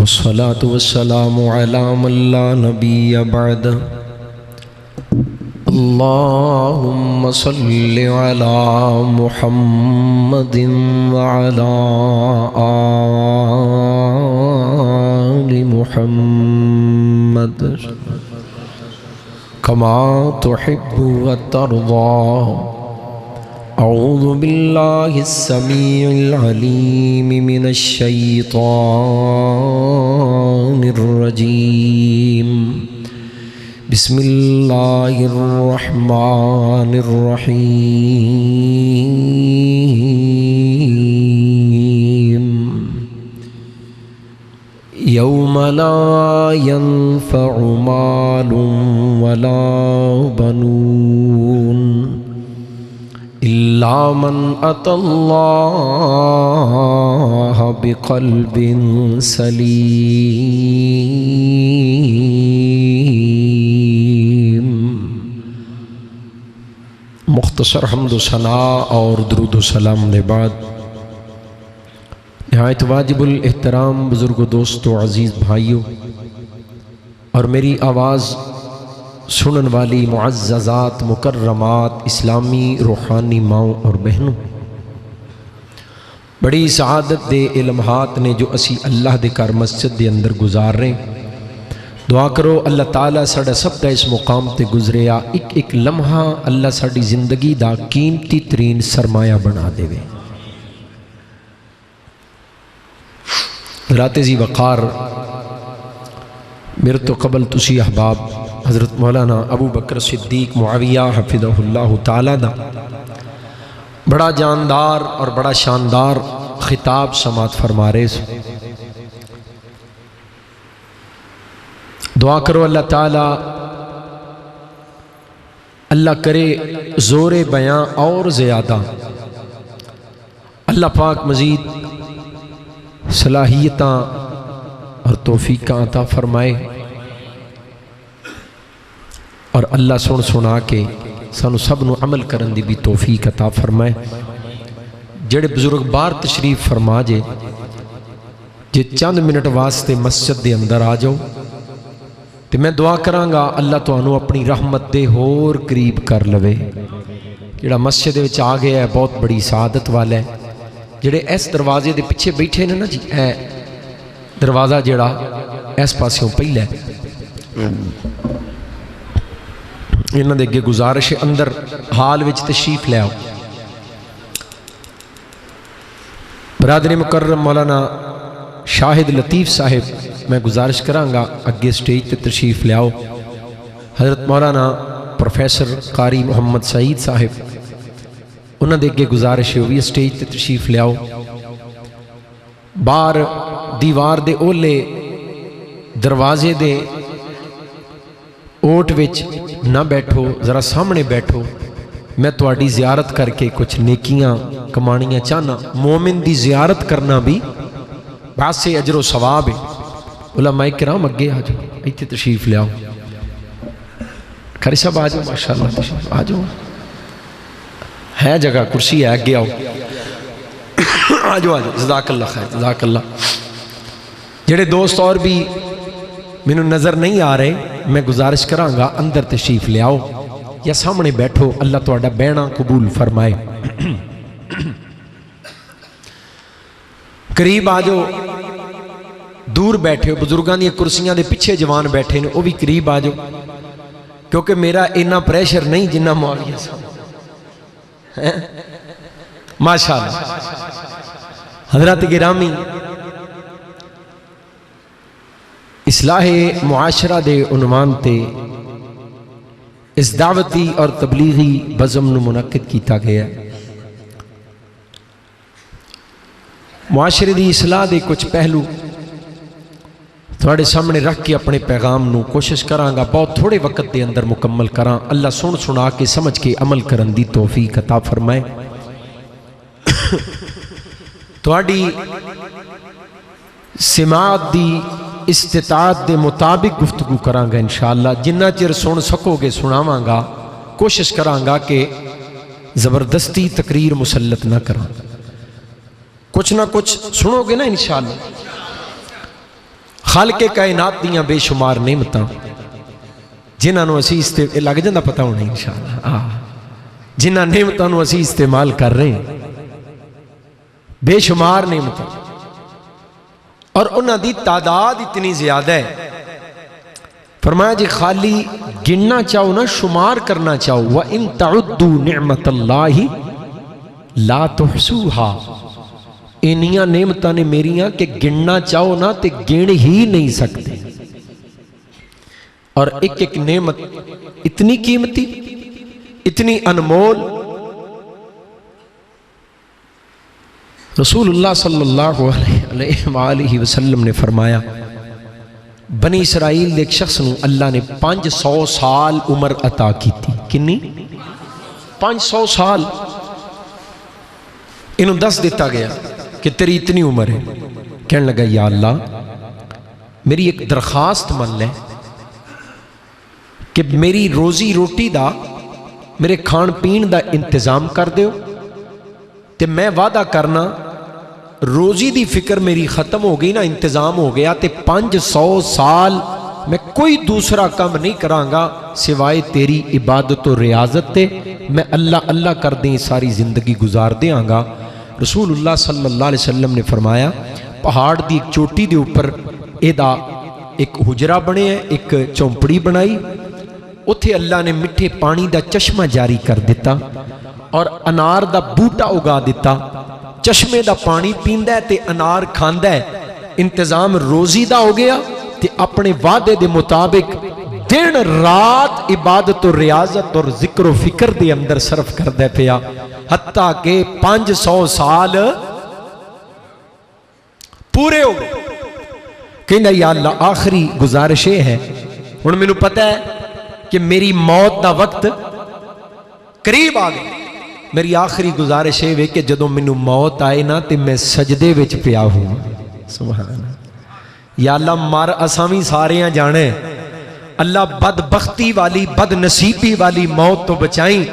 والصلاة والسلام على من لا نبي بعد اللهم صل على محمد وعلى آل محمد كما تحب وترضى. أعوذ بالله السميع العليم من الشيطان الرجيم. بسم الله الرحمن الرحيم. يوم لا ينفع مال ولا بنون إلا من أتى الله بقلب سلیم. مختصر حمد و ثناء اور درود و سلام کے بعد نہایت واجب الاحترام بزرگ و دوستو عزیز بھائیو اور میری آواز سنن والی معززات مکرمات اسلامی روحانی ماؤں اور بہنوں، بڑی سعادت دے لمحات نے جو اسی اللہ دے کر مسجد دے اندر گزار رہے ہیں. دعا کرو اللہ تعالیٰ ساڑا سب کا اس مقام تے گزریا ایک ایک لمحہ اللہ ساڑی زندگی دا قیمتی ترین سرمایہ بنا دے وے. رات زی وقار میرے تو قبل تسی احباب حضرت مولانا ابو بکر صدیق معاویہ حفظہ اللہ تعالیٰ دا بڑا جاندار اور بڑا شاندار خطاب سماعت فرما رہے سو. دعا کرو اللہ تعالیٰ اللہ کرے زور بیاں اور زیادہ اللہ پاک مزید صلاحیتاں اور توفیقاں عطا فرمائے اور اللہ سن سنا کے سانو سب نو عمل کرن دی بھی توفیق عطا فرمائے. جڑے بزرگ بار تشریف فرما جے چند منٹ واسطے مسجد دے اندر آ جاؤ تے میں دعا کرانگا اللہ تو انو اپنی رحمت دے ہور قریب کر لوے. جڑا مسجد وچ آ گیا ہے بہت بڑی سعادت والا ہے. جڑے اس دروازے دے پیچھے بیٹھے نے نا جی اے دروازہ جڑا اس پاسیوں پہلا ہے انہاں دے اگے گزارش اندر حال وچ تشریف لے آؤ. برادری مکرم مولانا شاہد لطیف صاحب میں گزارش کرانگا اگے سٹیج تے تشریف لے آؤ. حضرت مولانا پروفیسر قاری محمد سعید صاحب انہاں دے اگے گزارش ہوئی سٹیج تے تشریف لے آؤ. باہر دیوار دے اولے دروازے دے اوٹ وچ نہ بیٹھو، ذرا سامنے بیٹھو. میں تواڈی زیارت کر کے کچھ نیکیاں کمانیاں چاہنا. مومن دی زیارت کرنا بھی باعث اجر و ثواب ہے. علماء کرام اگے آ جاؤ، ایتھے تشریف لے آؤ. کھری صاحب آ جاؤ، ماشاءاللہ تشریف آ جاؤ، ہے جگہ کرسی ہے، اگے آؤ. آ جاؤ جزاک اللہ خیر، جزاک اللہ. جڑے دوست اور بھی مینوں نظر نہیں آ رہے میں گزارش کرانگا اندر تشریف لے آؤ یا سامنے بیٹھو. اللہ تہاڈا بہنا قبول فرمائے. قریب آ جاؤ. دور بیٹھے ہو بزرگاں دی کرسیاں دے پیچھے جوان بیٹھے نے، وہ بھی قریب آ جاؤ کیونکہ میرا اتنا پریشر نہیں جنہ معاویہ صاحب. ماشاءاللہ حضرات گرامی، اصلاح معاشرہ دے عنوان تے اس دعوتی اور تبلیغی بزم نو منعقد کیتا گیا. معاشرے دی اصلاح دے کچھ پہلو تھوڑے سامنے رکھ کے اپنے پیغام نو کوشش کرانگا بہت تھوڑے وقت دے اندر مکمل کراں. اللہ سن سنا کے سمجھ کے عمل کرن دی توفیق عطا فرمائے. تھوڑی سماعت دی استطاعت دے مطابق گفتگو کرانگا انشاءاللہ. جنہ چر سن سکو گے سناوانگا. کوشش کرانگا کہ زبردستی تقریر مسلط نہ کراں. کچھ نہ کچھ سنو گے نا انشاءاللہ. خالق کائنات دیاں بے شمار نعمتاں جنہاں نو اسی لگ جاندہ پتہ ہونا انشاءاللہ، جنہاں نعمتاں نو اسی استعمال کر رہے ہیں، بے شمار نعمتاں، اور انہاں دی تعداد اتنی زیادہ ہے. فرمایا جی خالی گننا چاہو نا، شمار کرنا چاہو، وَإِن تَعُدُّوا نِعْمَةَ اللَّهِ لَا تُحْصُوهَا، انیاں نعمتاں نے میریاں کہ گننا چاہو نا تے گن ہی نہیں سکتے. اور ایک ایک نعمت اتنی قیمتی، اتنی انمول. رسول اللہ صلی اللہ علیہ وآلہ وسلم نے فرمایا بنی اسرائیل ایک شخص نو اللہ نے 500 سال عمر عطا کی تھی. کنی؟ 500 سال. انہوں 10 دیتا گیا کہ تیری اتنی عمر ہے. کہنے لگا یا اللہ میری ایک درخواست مان لے کہ میری روزی روٹی دا، میرے کھان پین دا انتظام کر دیو، تے میں وعدہ کرنا روزی دی فکر میری ختم ہو گئی نا، انتظام ہو گیا، تے 500 سال میں کوئی دوسرا کام نہیں کرانگا سوائے تیری عبادت و ریاضت تے، میں اللہ اللہ کر دیں ساری زندگی گزار دیں آنگا. رسول اللہ صلی اللہ علیہ وسلم نے فرمایا پہاڑ دی ایک چوٹی دے اوپر ایدہ ایک حجرہ بنے ہیں، ایک چومپڑی بنائی، اتھے اللہ نے مٹھے پانی دا چشمہ جاری کر دیتا اور انار دا بوٹا اگا دیتا. چشمے دا پانی پیندہ ہے تے انار کھاندہ ہے. انتظام روزی دا ہو گیا تے اپنے وعدے دے مطابق دن رات عبادت و ریاضت اور ذکر و فکر دے اندر صرف کردہ پیا، حتیٰ کہ 500 سال پورے ہو گئے. کہنا یا اللہ آخری گزارش ہے، ہن میں نو پتہ ہے کہ میری موت دا وقت قریب آ گئی، میری آخری گزارش ہے کہ جدوں مینوں موت آئے نا تے میں سجدے وچ پیا ہوں. سبحان اللہ. یا اللہ مار اسامی ساریاں جانے، اللہ بدبختی والی بد نصیبی والی موت تو بچائیں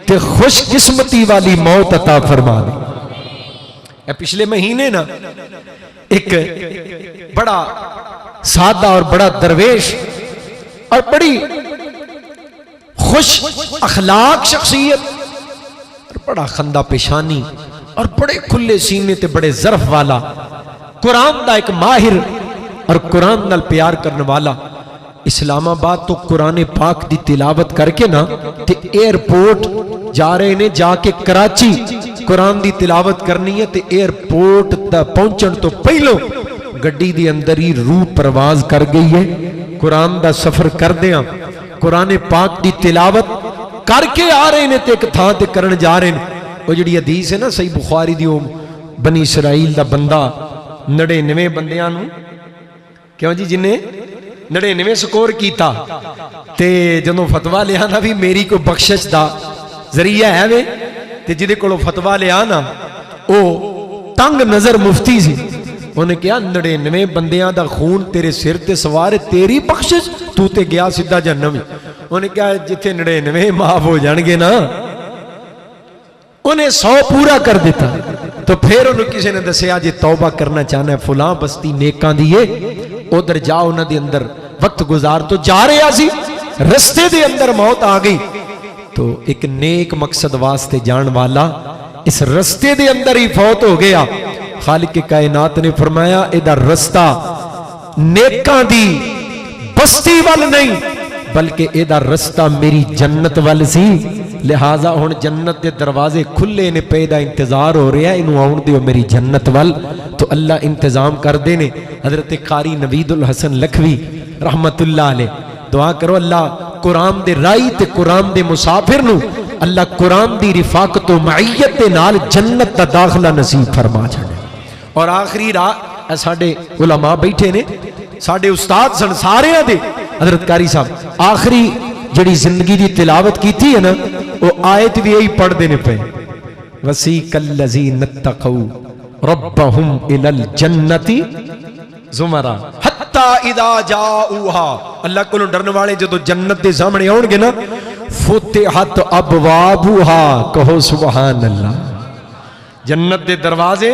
تے خوش قسمتی والی موت عطا فرما دیں. پچھلے مہینے نا ایک بڑا سادہ اور بڑا درویش اور بڑی خوش اخلاق شخصیت اور بڑا خندہ پیشانی اور بڑے کھلے سینے تے بڑے ظرف والا، قرآن دا ایک ماہر اور قرآن نال پیار کرنے والا، اسلام آباد تو قرآن پاک دی تلاوت کر کے نا تے ایئرپورٹ جا رہے نے، جا کے کراچی قرآن دی تلاوت کرنی ہے تے ایئرپورٹ تا پہنچن تو پہلو گڈی دی اندر ہی روح پرواز کر گئی ہے. قرآن دا سفر کر دیاں قرآن پاک دی تلاوت کر کے آ رہے نے تے ایک تھا تے کرن جا رہے نے. وہ جڑی حدیث ہے نا صحیح بخاری دی، بنی اسرائیل دا بندہ 99 بندیاں نو کیوں جی جنہیں 99 سکور کیتا تے جنہوں فتوہ لے آنا بھی میری کو بخشش دا ذریعہ ہے وے، تے جدے کو فتوہ لے آنا او تنگ نظر مفتی سی، انہیں کہا 99 بندیاں دا خون تیرے سر تے سوار تیری بخشش، تو تے گیا سدھا جہنم. انہیں کہا جتھے 99 معاف ہو جانگے نا، انہیں 100 پورا کر دیتا. تو پھر انہوں کسی نے دسیا جی توبہ کرنا چاہنا ہے فلاں بستی نیکاں دیئے ادھر جاؤ انہاں دے اندر وقت گزار. تو جا رہے آسی رستے دے اندر موت آ گئی، تو ایک نیک مقصد واسطے جان والا اس رستے دے اندر ہی فوت ہو گیا. خالق کائنات نے فرمایا ادھر رستہ نیکاں دی بستی وال نہیں بلکہ ادھر رستہ میری جنت وال سی، لہٰذا ہن جنت دے دروازے کھلے نے، پیدا انتظار ہو رہا ہے انہوں آؤں دیو میری جنت وال. تو اللہ انتظام کر دینے. حضرت قاری نوید الحسن لکھوی رحمت اللہ علیہ دعا کرو اللہ قرآن دے رائی تے قرآن دے مسافر نو اللہ قرآن دی رفاقت و معیت دے نال جنت دا داخلہ نصیب فرما جانے. اور آخری راہ ساڑھے علماء بیٹھے نے، ساڑھے استاد سن سارے دے حضرت قاری صاحب آخری جڑی زندگی دی تلاوت کی تھی ہے نا، وہ آیت بھی یہی پڑھ دینے پہ وَسِيقَ الَّذِينَ اتَّقَوْا رَبَّهُمْ إِلَى الْجَنَّةِ زُمَرًا حَتَّى إِذَا جَاءُوهَا. اللہ کو ڈرنے والے جدو جنت دے سامنے آؤں گے نا، فُتِحَتْ أَبْوَابُهَا، کہو سبحان اللہ، جنت دے دروازے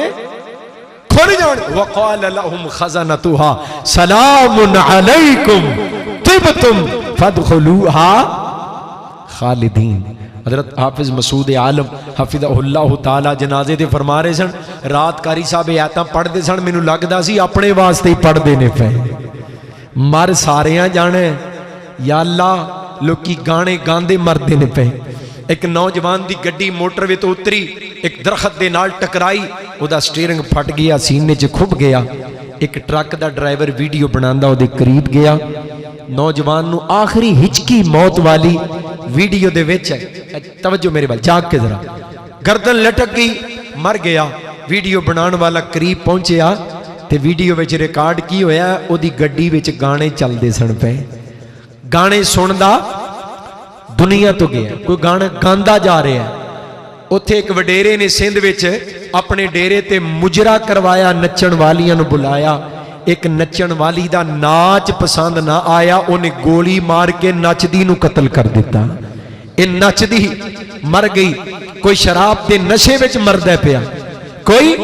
نہیں جان وقال لهم خزنتها سلام علیکم طبتم فادخلوها خالدین. حضرت حافظ مسعود عالم حفظہ اللہ تعالی جنازے دے فرما رہے سن رات قاری صاحب آیتاں پڑھ دے سن مینوں لگدا سی اپنے واسطے ہی پڑھ دے نے پے مر ساریاں جانے یا اللہ لوکی گانے گاندے مردے نے پے. ایک نوجوان دی گڈی موٹر وے تو اتری ایک درخت دے نال ٹکرائی او دا سٹیئرنگ پھٹ گیا سینے چ کھب گیا. ایک ٹرک دا ڈرائیور ویڈیو بناندا او دے قریب گیا نوجوان نو آخری ہچکی موت والی ویڈیو دے وچ ہے. توجہ میرے بال جاگ کے ذرا گردن لٹک گئی مر گیا. ویڈیو بنان والا قریب پہنچیا تے ویڈیو وچ ریکارڈ کی ہویا او دی گڈی وچ گانے چل دے سن پے. گانے سندا دنیا تو گیا کوئی گانا گاندا جا رہا ہے. اتھے ایک وڈیرے نے سندھ وچ اپنے ڈیرے تے مجرا کروایا نچن والیاں نو بلایا. ایک نچن والی دا ناچ پسند نہ آیا انہیں گولی مار کے نچدی نو قتل کر دیتا. اے نچدی مر گئی. کوئی شراب دے نشے وچ مردہ پیا کوئی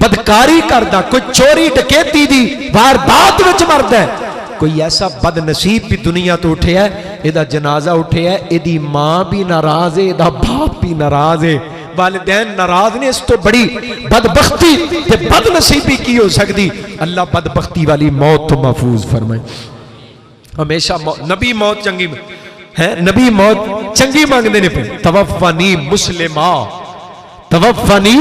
بدکاری کردہ کوئی چوری ڈکیتی دی واردات وچ مردہ کوئی ایسا بد نصیب بھی دنیا تو اٹھے ہے ایدہ جنازہ اٹھے ہے ایدی ماں بھی ناراض ہے ایدہ باپ بھی ناراض ہے والدین ناراض نے. اس تو بڑی بدبختی تے بد نصیبی کی ہو سکتی. اللہ بدبختی والی موت تو محفوظ فرمائے. ہمیشہ نبی موت چنگی ہے نبی موت چنگی مانگنے نے پہ توفانی مسلمہ توفانی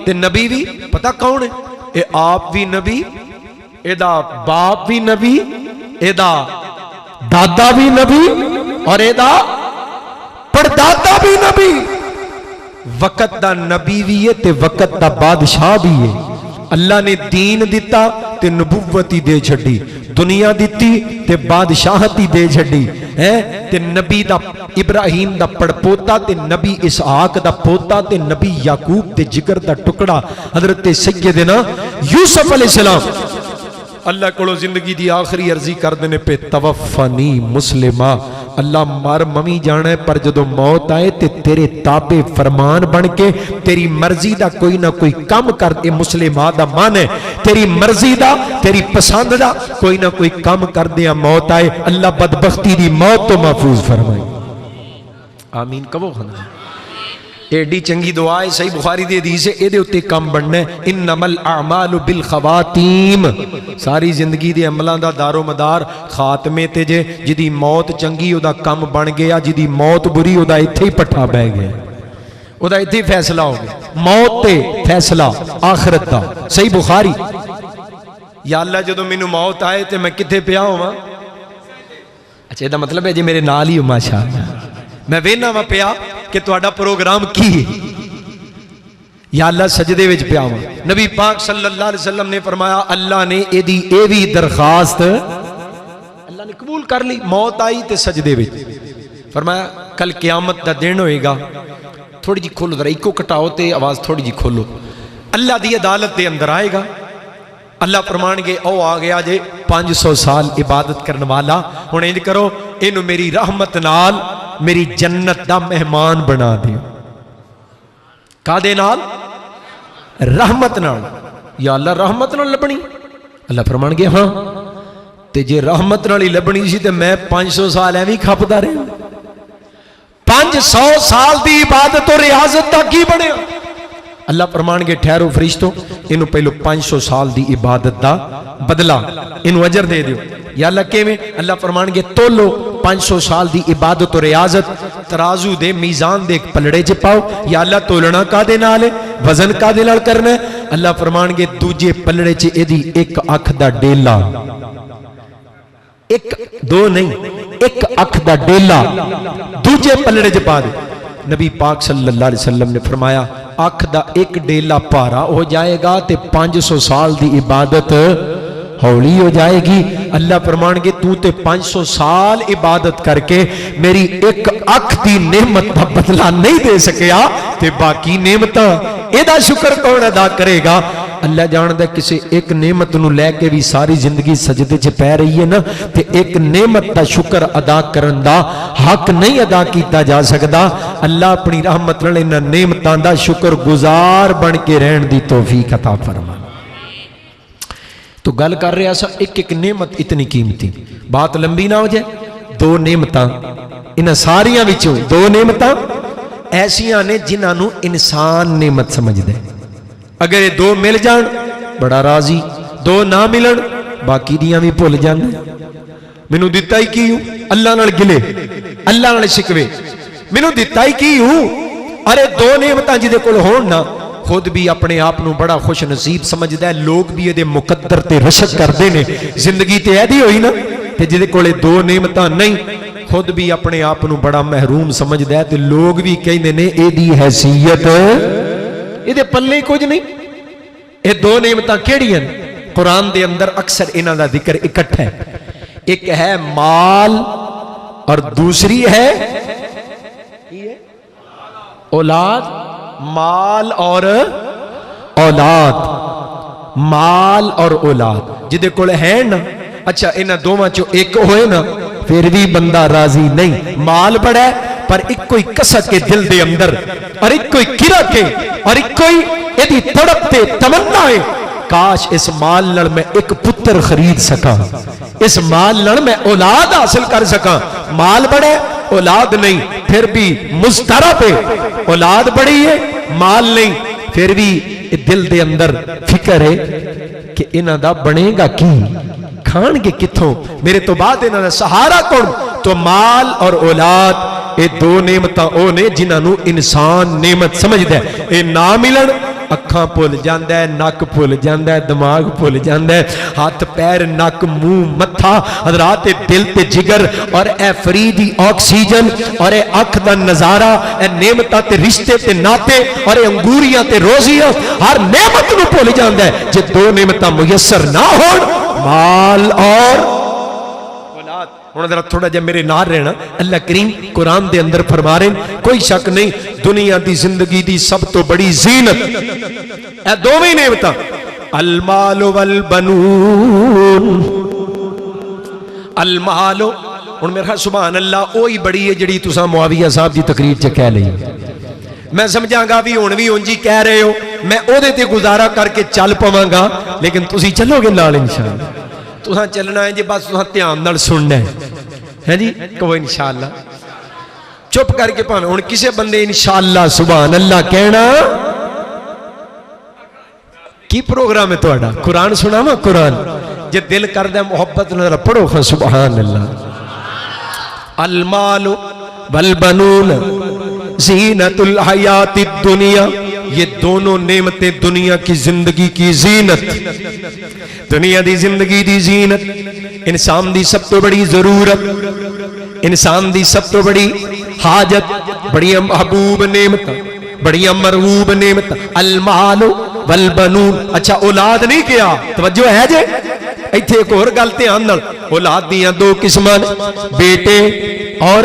تے نبی بھی پتہ کون ہے اے آپ بھی نبی ایدہ باپ بھی نبی ایدہ دادا بھی نبی اور ایدہ پردادا بھی نبی. وقت دا نبی بھی ہے تے وقت دا بادشاہ بھی ہے. اللہ نے دین دیتا تے نبوتی دے چھڑی دنیا دیتی تے بادشاہتی دے چھڑی تے نبی دا ابراہیم دا پڑپوتا تے نبی اسحاق دا پوتا تے نبی یعقوب تے جگر دا ٹکڑا حضرت سیدنا یوسف علیہ السلام. اللہ کڑو زندگی دی آخری عرضی کر دینے پہ توفانی مسلمہ اللہ مار ممی جانا ہے پر جدو موت آئے تے تیرے تابع فرمان بن کے تیری مرضی دا کوئی نہ کوئی کام کر دے. مسلمہ دا مان ہے تیری مرضی دا تیری پسند دا کوئی نہ کوئی کام کر دیا موت آئے. اللہ بدبختی دی موت تو محفوظ فرمائے آمین. کبو خانا ایڈی چنگی دعا ہے صحیح بخاری دے حدیث ہے ایدے اتے کم بننے انما الاعمال بالخواتیم. ساری زندگی دے عملان دا دار و مدار خاتمے تے جے جدی موت چنگی او دا کم بن گیا جدی موت بری او دا اتھے ہی پٹھا بہ گیا او دا اتھے ہی فیصلہ ہو گیا. موت تے فیصلہ آخرت دا صحیح بخاری. یا اللہ جدو مینوں موت آئے تے میں کتھے پیا ہوں. اچھا یہ دا مطلب ہے جی میرے نال ہی ہو ماشاءاللہ میں وینا میں پیا کہ تواڈا پروگرام کی ہے. یا اللہ سجدے وچ پیا ہوں. نبی پاک صلی اللہ علیہ وسلم نے فرمایا اللہ نے ایدی ایوی درخواست اللہ نے قبول کر لی. موت آئی تے سجدے وچ فرمایا کل قیامت دا دن ہوئے گا تھوڑی جی کھولو ذرا ایکو کٹاؤ تے آواز تھوڑی جی کھولو. اللہ دی عدالت دے اندر آئے گا. اللہ فرمان گے او آ گیا جے 500 سال عبادت کرنے والا ہن انج کرو اینو میری رحمت نال میری جنت دا مہمان بنا دیو. کا دے نال رحمت نال. یا اللہ رحمت نال لبنی. اللہ فرمان گے ہاں تے جے رحمت نال ہی لبنی سی تے میں 500 سال ایویں کھپدا رہا. 500 سال دی عبادت اور ریاضت دا کی بنیا. اللہ فرمان گے ٹھہرو فرشتو انہوں پہلو 500 سال دی عبادت دا بدلا انہوں اجر دے دیو. یا اللہ کے میں اللہ فرمان گے تولو 500 سال دی عبادت و ریاضت ترازو دے میزان دے پلڑے چ پاؤ. یا اللہ تولنا کا دے نالے وزن کا دے نال کرنا ہے. اللہ فرمان گے دوجے پلڑے چ ایدی ایک اکھ دا ڈیلا ایک دو نہیں ایک اکھ دا ڈیلا دوجے پلڑے چ پا دے. نبی پاک صلی اللہ علیہ وسلم نے فرمایا اکھ دا ایک ڈیلا پارا ہو جائے گا تے 500 سال دی عبادت ہولی ہو جائے گی. اللہ فرمان گے تو تے 500 سال عبادت کر کے میری ایک اکھ دی نعمت دا بدلہ نہیں دے سکیا تے باقی نعمتاں ایدہ شکر کون ادا کرے گا. اللہ جاندہ کسی ایک نعمت نو لے کے بھی ساری زندگی سجدے چھ پہ رہی ہے نا تے ایک نعمت دا شکر ادا کرندہ حق نہیں ادا کیتا جا سکتا. اللہ اپنی رحمت نال انہاں نعمتاں دا شکر گزار بن کے رہن دی توفیق عطا فرما. تو گل کر رہا سا ایک ایک نعمت اتنی قیمتی، بات لمبی نہ ہو جائے. دو نعمتاں انہاں ساریاں وچوں دو نعمتاں ایسیاں نے جنہاں نو انسان نعمت سمجھدا ہے. اگر یہ دو مل جان بڑا راضی، دو نہ ملن باقی دیاں بھی بھول جاندا. مینوں دتا ہی کیوں؟ اللہ نال گلے، اللہ نال شکوے. مینوں دتا ہی کیوں؟ ارے دو نعمتاں جدے کول ہون نا خود بھی اپنے آپ نو بڑا خوش نصیب سمجھدا ہے، لوگ بھی یہ مقدر تے رشک کردے نے. زندگی تے ایدی ہوئی نا تے جدے کولے دو نعمتاں نہیں خود بھی اپنے آپ نو بڑا محروم سمجھدا ہے تے لوگ بھی کہندے نے ایدی حیثیت ایدے پلے کچھ نہیں. اے دو نعمتاں کیڑیاں؟ قرآن دے اندر اکثر انہاں دا ذکر اکٹھا ہے. ایک ہے مال اور دوسری ہے اولاد. مال اور اولاد، مال اور اولاد جدے کول ہے نا. اچھا انہاں دوواں چوں ایک ہوئے نا پھر بھی بندہ راضی نہیں. مال بڑا ہے پر ایک کوئی کسک کے دل دے اندر، اور ایک کوئی کرا کے، اور ایک کوئی ایدی تڑپ تے تمنا ہے کاش اس مال نال میں ایک پتر خرید سکا، اس مال نال میں اولاد حاصل کر سکا. مال بڑا ہے اولاد نہیں پھر بھی مضطرب ہے. اولاد بڑی ہے مال نہیں پھر بھی دل دے اندر فکر ہے کہ انہاں دا بنے گا کی، کھان گے کتھوں، میرے تو بعد انہاں دا سہارا کون. تو مال اور اولاد اے دو نعمتاں او نے جنہاں نو انسان نعمت سمجھدا ہے. اے نہ ملن اکھاں بھول جاندا ہے، نک بھول جاندا ہے، دماغ بھول جاندا ہے، ہاتھ پیر نک منہ متھا حضرات دل تے جگر اور اے فریدی آکسیجن اور اے اکھ دا نظارہ، اے نعمتاں تے رشتے تے ناتے اور اے انگوریاں تے روزیاں ہر نعمت نو بھول جاندا ہے. جے دو نعمتاں میسر نہ ہون مال اور ہوں ذرا تھوڑا جا میرے نال رہنا. اللہ کریم قرآن دے اندر فرما رہے ہیں کوئی شک نہیں دنیا دی زندگی دی سب تو بڑی زینت اے دوویں نعمتاں المال والبنون. المال ہن میرا خیال سبحان اللہ اوہی بڑی ہے جڑی تساں معاویہ صاحب دی تقریر چ کہہ لئی. میں سمجھاں گا بھی ہن بھی انجی کہہ رہے ہو، میں او دے تے گزارا کر کے چل پواں گا لیکن تسی چلو گے نال انشاءاللہ. تساں چلنا ہے جی بس تساں دھیان نال سننا ہے جی کہو انشاءاللہ. چپ کر کے پاویں ہن کسے بندے انشاءاللہ سبحان اللہ کہنا کی پروگرام ہے تہاڈا؟ قرآن سناواں قرآن جے دل کردا محبت نال پڑھو سبحان اللہ. المال والبنون زینت الحیات الدنیا، یہ دونوں نعمتیں دنیا کی زندگی کی زینت، دنیا دی زندگی دی زینت، انسان دی سب تو بڑی ضرورت، انسان دی سب تو بڑی حاجت، بڑی محبوب نعمت، بڑی مرغوب نعمت المال والبنون. اچھا اولاد نہیں کیا توجہ ہے جے ایتھے ایک اور گل دھیان نال. اولاد دیاں دو قسماں بیٹے اور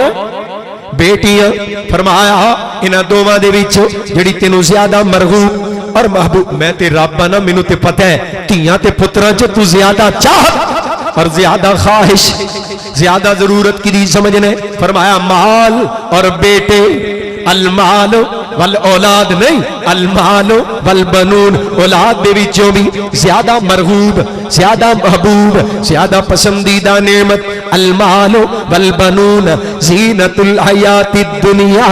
بیٹیاں. فرمایا انہاں دوواں دے وچ جڑی تینوں زیادہ مرغوب اور محبوب میں تے رب نا مینوں تے پتہ ہے دھیاں تے پتراں چ تو زیادہ چاہت اور زیادہ خواہش زیادہ ضرورت کی دی سمجھنے. فرمایا مال اور بیٹے، المال والاولاد نہیں، المال والبنون. اولاد دے وچوں بھی زیادہ مرغوب، زیادہ محبوب، زیادہ پسندیدہ نعمت المال والبنون زینت الحیات الدنیا.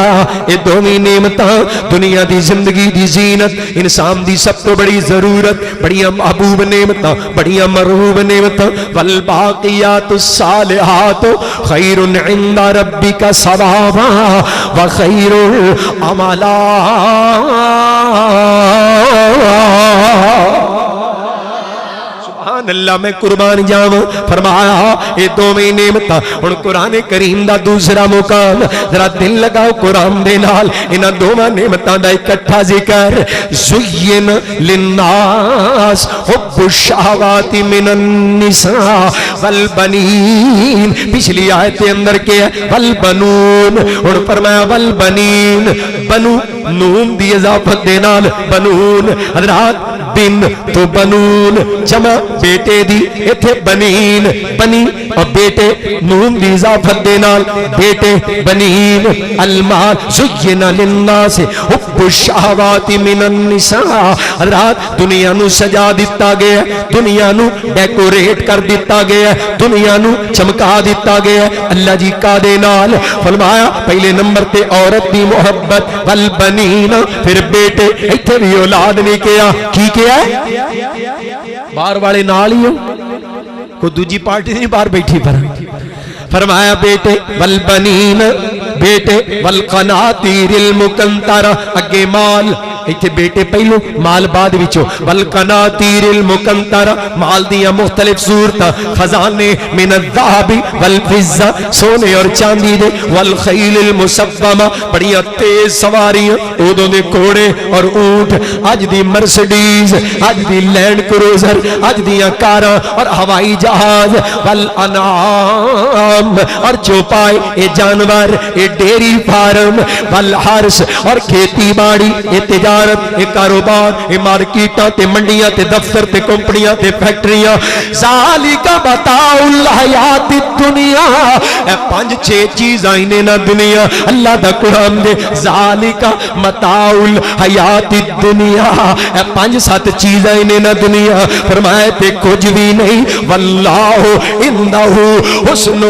اے دونوں نعمتاں دنیا دی زندگی دی زینت، انسان دی سب تو بڑی ضرورت، بڑی محبوب نعمتاں، بڑی مرغوب نعمتاں. والباقیات الصالحات خیر عند ربک ثوابا وخیر عملا. سبحان اللہ میں قربان جاواں. فرمایا اے دوویں نعمتاں. ہن قرآن کریم دا دوسرا مقام ذرا دل لگاؤ قرآن دے نال انہاں دوواں نعمتاں دا اکٹھا ذکر. زین للناس حب الشہوات من النساء والبنین. پچھلی آیت کے اندر کیا ہے والبنون. ہن فرمایا والبنین، بنو نون دی اضافت دے نال بنون. حضرات بن تو بنون جمع بیٹے دی، ایتھے بنین بنی اور بیٹے نون دی اضافت دے نال بیٹے بنین المال زین للناس حب الشہوات من النساء رات دنیا نو سجا دیتا گیا دنیا نو ڈیکوریٹ کر دیتا گیا دنیا نو چمکا دیتا گیا اللہ جی کا دے نال فرمایا پہلے نمبر تے عورت دی محبت والبنین پھر بیٹے ایتھے بھی اولاد نہیں کیا کی کیا ہے باہر والے نال ہی ہو کوئی دوجی پارٹی نہیں باہر بیٹھی پر فرمایا بیٹے والبنین بیٹے والقناطیر المقنطرہ اگے مال ایتھے بیٹے پہلو مال بعد وچوں والقناطیر المقنطرہ مال دیا مختلف صورتاں خزانے من الذهب والفضہ سونے اور چاندی دے والخیل المسومہ بڑیاں تیز سواریاں اودوں دے گھوڑے اور اونٹ اج دی مرسڈیز اج دی لینڈ کروزر اج دیاں کاراں اور ہوائی جہاز والانعام اور چوپائے اے جانور اے ڈیری فارم والحرس اور کھیتی باڑی اے تجارت اے کاروبار اے مارکیٹاں تے منڈیاں تے دفتر تے کمپنیاں تے فیکٹریاں ذالک متاع الحیات الدنیا اے 5-6 چیزاں نے نا دنیا اللہ دا قرآن دے ذالک متاع الحیات الدنیا اے 5-7 چیزاں نے نا دنیا فرمایا تے کچھ بھی نہیں واللہ عنہ حسن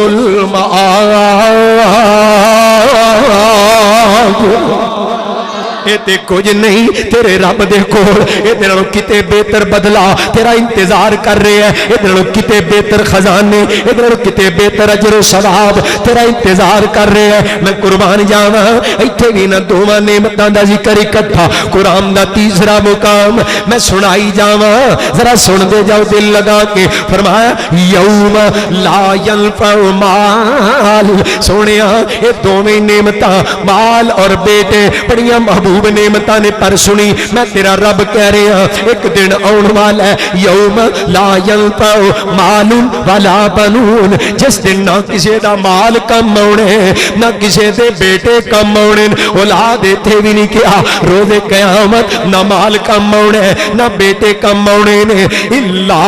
اے تے کچھ نہیں تیرے رب دے کول اے تیرا کتے بہتر بدلا تیرا انتظار کر رہے ہیں اے تیرا کتے بہتر خزانے اے تیرا کتے بہتر اجر و ثواب تیرا انتظار کر رہے ہیں میں قربان جاواں ایتھے بھی نہ دوواں نعمتاں دا ذکر اکٹھا قرآن دا تیسرا مقام میں سنائی جاواں ذرا سن دے جاؤ دل لگا کے فرمایا یوم لا ینفع مال سونیا اے دوویں نعمتاں مال اور بیٹے بڑیاں محبوب نعمتاں نے پر سنی میں تیرا رب کہہ رہا ہوں ایک دن آن والا ہے یوم لا ینفع مال ولا بنون جس دن نہ کسی دا مال کم آنے نہ کسی دے بیٹے کم آنے اولاد ایتھے بھی نہیں کیا روز قیامت نہ مال کم آنے نہ بیٹے کم آنے نے الا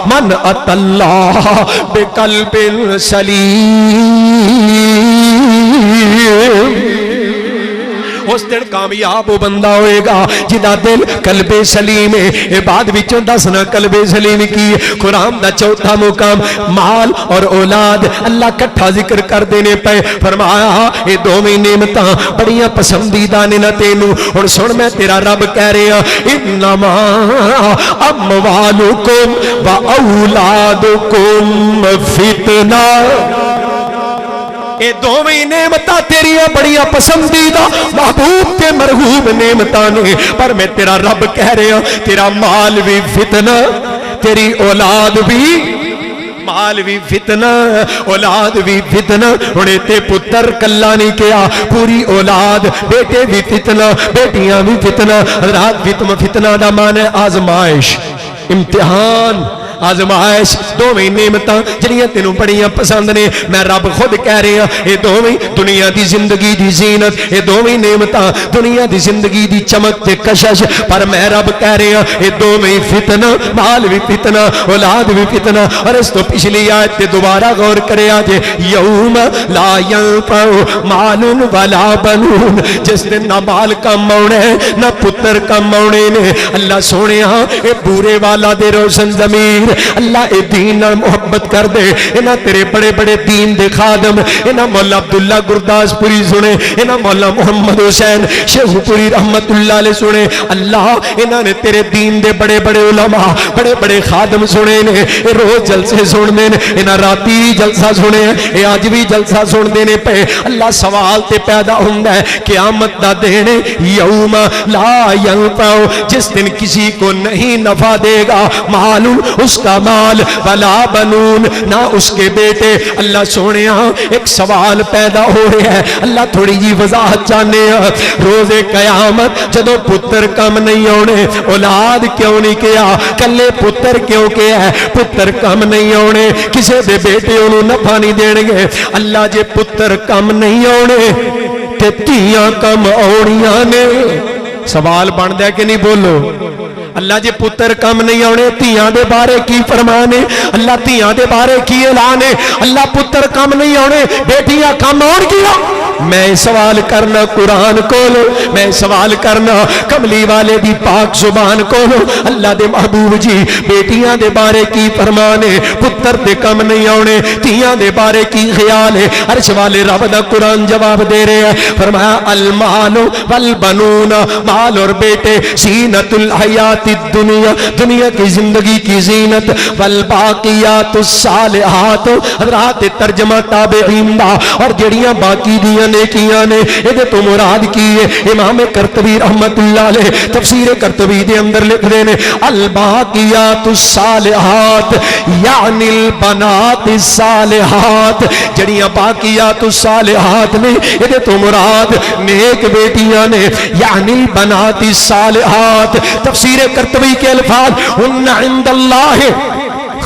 من ات اللہ بقلب سلیم اس دن کامیاب وہ بندہ ہوئے گا جدا دل قلب سلیم ہے اے بعد وچوں دسنا قلب سلیم کی قرآن دا چوتھا مقام مال اور اولاد اللہ کٹھا ذکر کر دینے پہ فرمایا اے دوویں نعمتاں بڑیاں پسندیدہ نے نہ تینوں اور سن میں تیرا رب کہہ رہا انما اموالکم و اولادکم فتنہ اے دوویں نعمتاں تیریاں بڑیاں پسندیدہ محبوب تے مرغوب نعمتاں نے پر میں تیرا رب کہہ رہا تیرا مال بھی فتنہ تیری اولاد بھی مال بھی فتنہ اولاد بھی فتنہ انہیں تے پتر کلا نہیں کیا پوری اولاد بیٹے بھی فتنہ بیٹیاں بھی فتنہ رات فتنہ دا معنی آزمائش امتحان آزمائش دوویں نعمتاں جڑیاں تینوں بڑیاں پسند نے میں رب خود کہہ رہا اے دوویں دنیا دی زندگی دی زینت اے دوویں نعمتاں دنیا دی زندگی دی چمک تے کشش پر میں رب کہہ رہا اے دوویں فتنہ مال بھی فتنہ اولاد بھی فتنہ اور اس تو پچھلی آیت تے دوبارہ غور کرے آجے یوم لا ینفع مال ولا بنون جس دن نہ مال کم آنے نہ پتر کم آنے نے اللہ سونے ہاں اے بورے والا دے روشن ضمیر اللہ اے دین نال محبت کر دے انہاں تیرے بڑے بڑے دین دے خادم انہاں مولا عبداللہ گرداس پوری سنے انہاں مولا محمد حسین شیخ پوری رحمت اللہ علیہ سنے اللہ انہاں نے تیرے دین دے بڑے بڑے علماء بڑے بڑے خادم سنے نے اے روز جلسے سن دے نے انہاں راتی جلسہ سنے اے آج بھی جلسہ سن دے نے پہ اللہ سوال تے پیدا ہوندہ ہے قیامت دا دینے یوم لا ینفع جس دن کسی کو نہیں نفع دے گا معلوم اس کا مال ولا بنون نہ اس کے بیٹے اللہ سونے ہاں ایک سوال پیدا ہو رہا ہے اللہ تھوڑی جی وضاحت چاہنے ہیں روز قیامت جدو پتر کم نہیں ہونے اولاد کیوں نہیں کیا کلے پتر کیوں کیا ہے پتر کم نہیں ہونے کسے دے بیٹے انہوں نفع نہیں دین گے اللہ جے پتر کم نہیں ہونے تے تیاں کم آنیاں نے سوال بن دیا کہ نہیں بولو اللہ جے پتر کم نہیں آنے تیاں دے بارے کی فرمان ہے؟ اللہ تیاں دے بارے کی اعلان ہے؟ اللہ پتر کم نہیں آنے بیٹیاں کم آن گیا؟ میں سوال کرنا قرآن کولو، میں سوال کرنا کملی والے دی پاک زبان کولو، اللہ دے محبوب جی بیٹیاں دے بارے کی فرمان ہے؟ پتر دے کم نہیں آنے تیاں دے بارے کی خیال ہے؟ عرش والے رب دا قرآن جواب دے رہے ہیں، فرمایا المال والبنون، مال اور بیٹے زینت الحیات الدنیا، دنیا کی زندگی کی زینت، والباقیات الصالحات، حضرات ترجمہ تابعین دا، اور جڑیاں باقی دیاں نیکیاں نے یہ تو مراد کی ہے امام قرطبی رحمت اللہ علیہ تفسیر قرطبی دے اندر لکھ دے نے الباقیات الصالحات یعنی البنات الصالحات، جڑیاں باقیات الصالحات نے یہ تو مراد نیک بیٹیاں نے، یعنی البنات الصالحات۔ تفسیر قرطبی کے الفاظ ان عند اللہ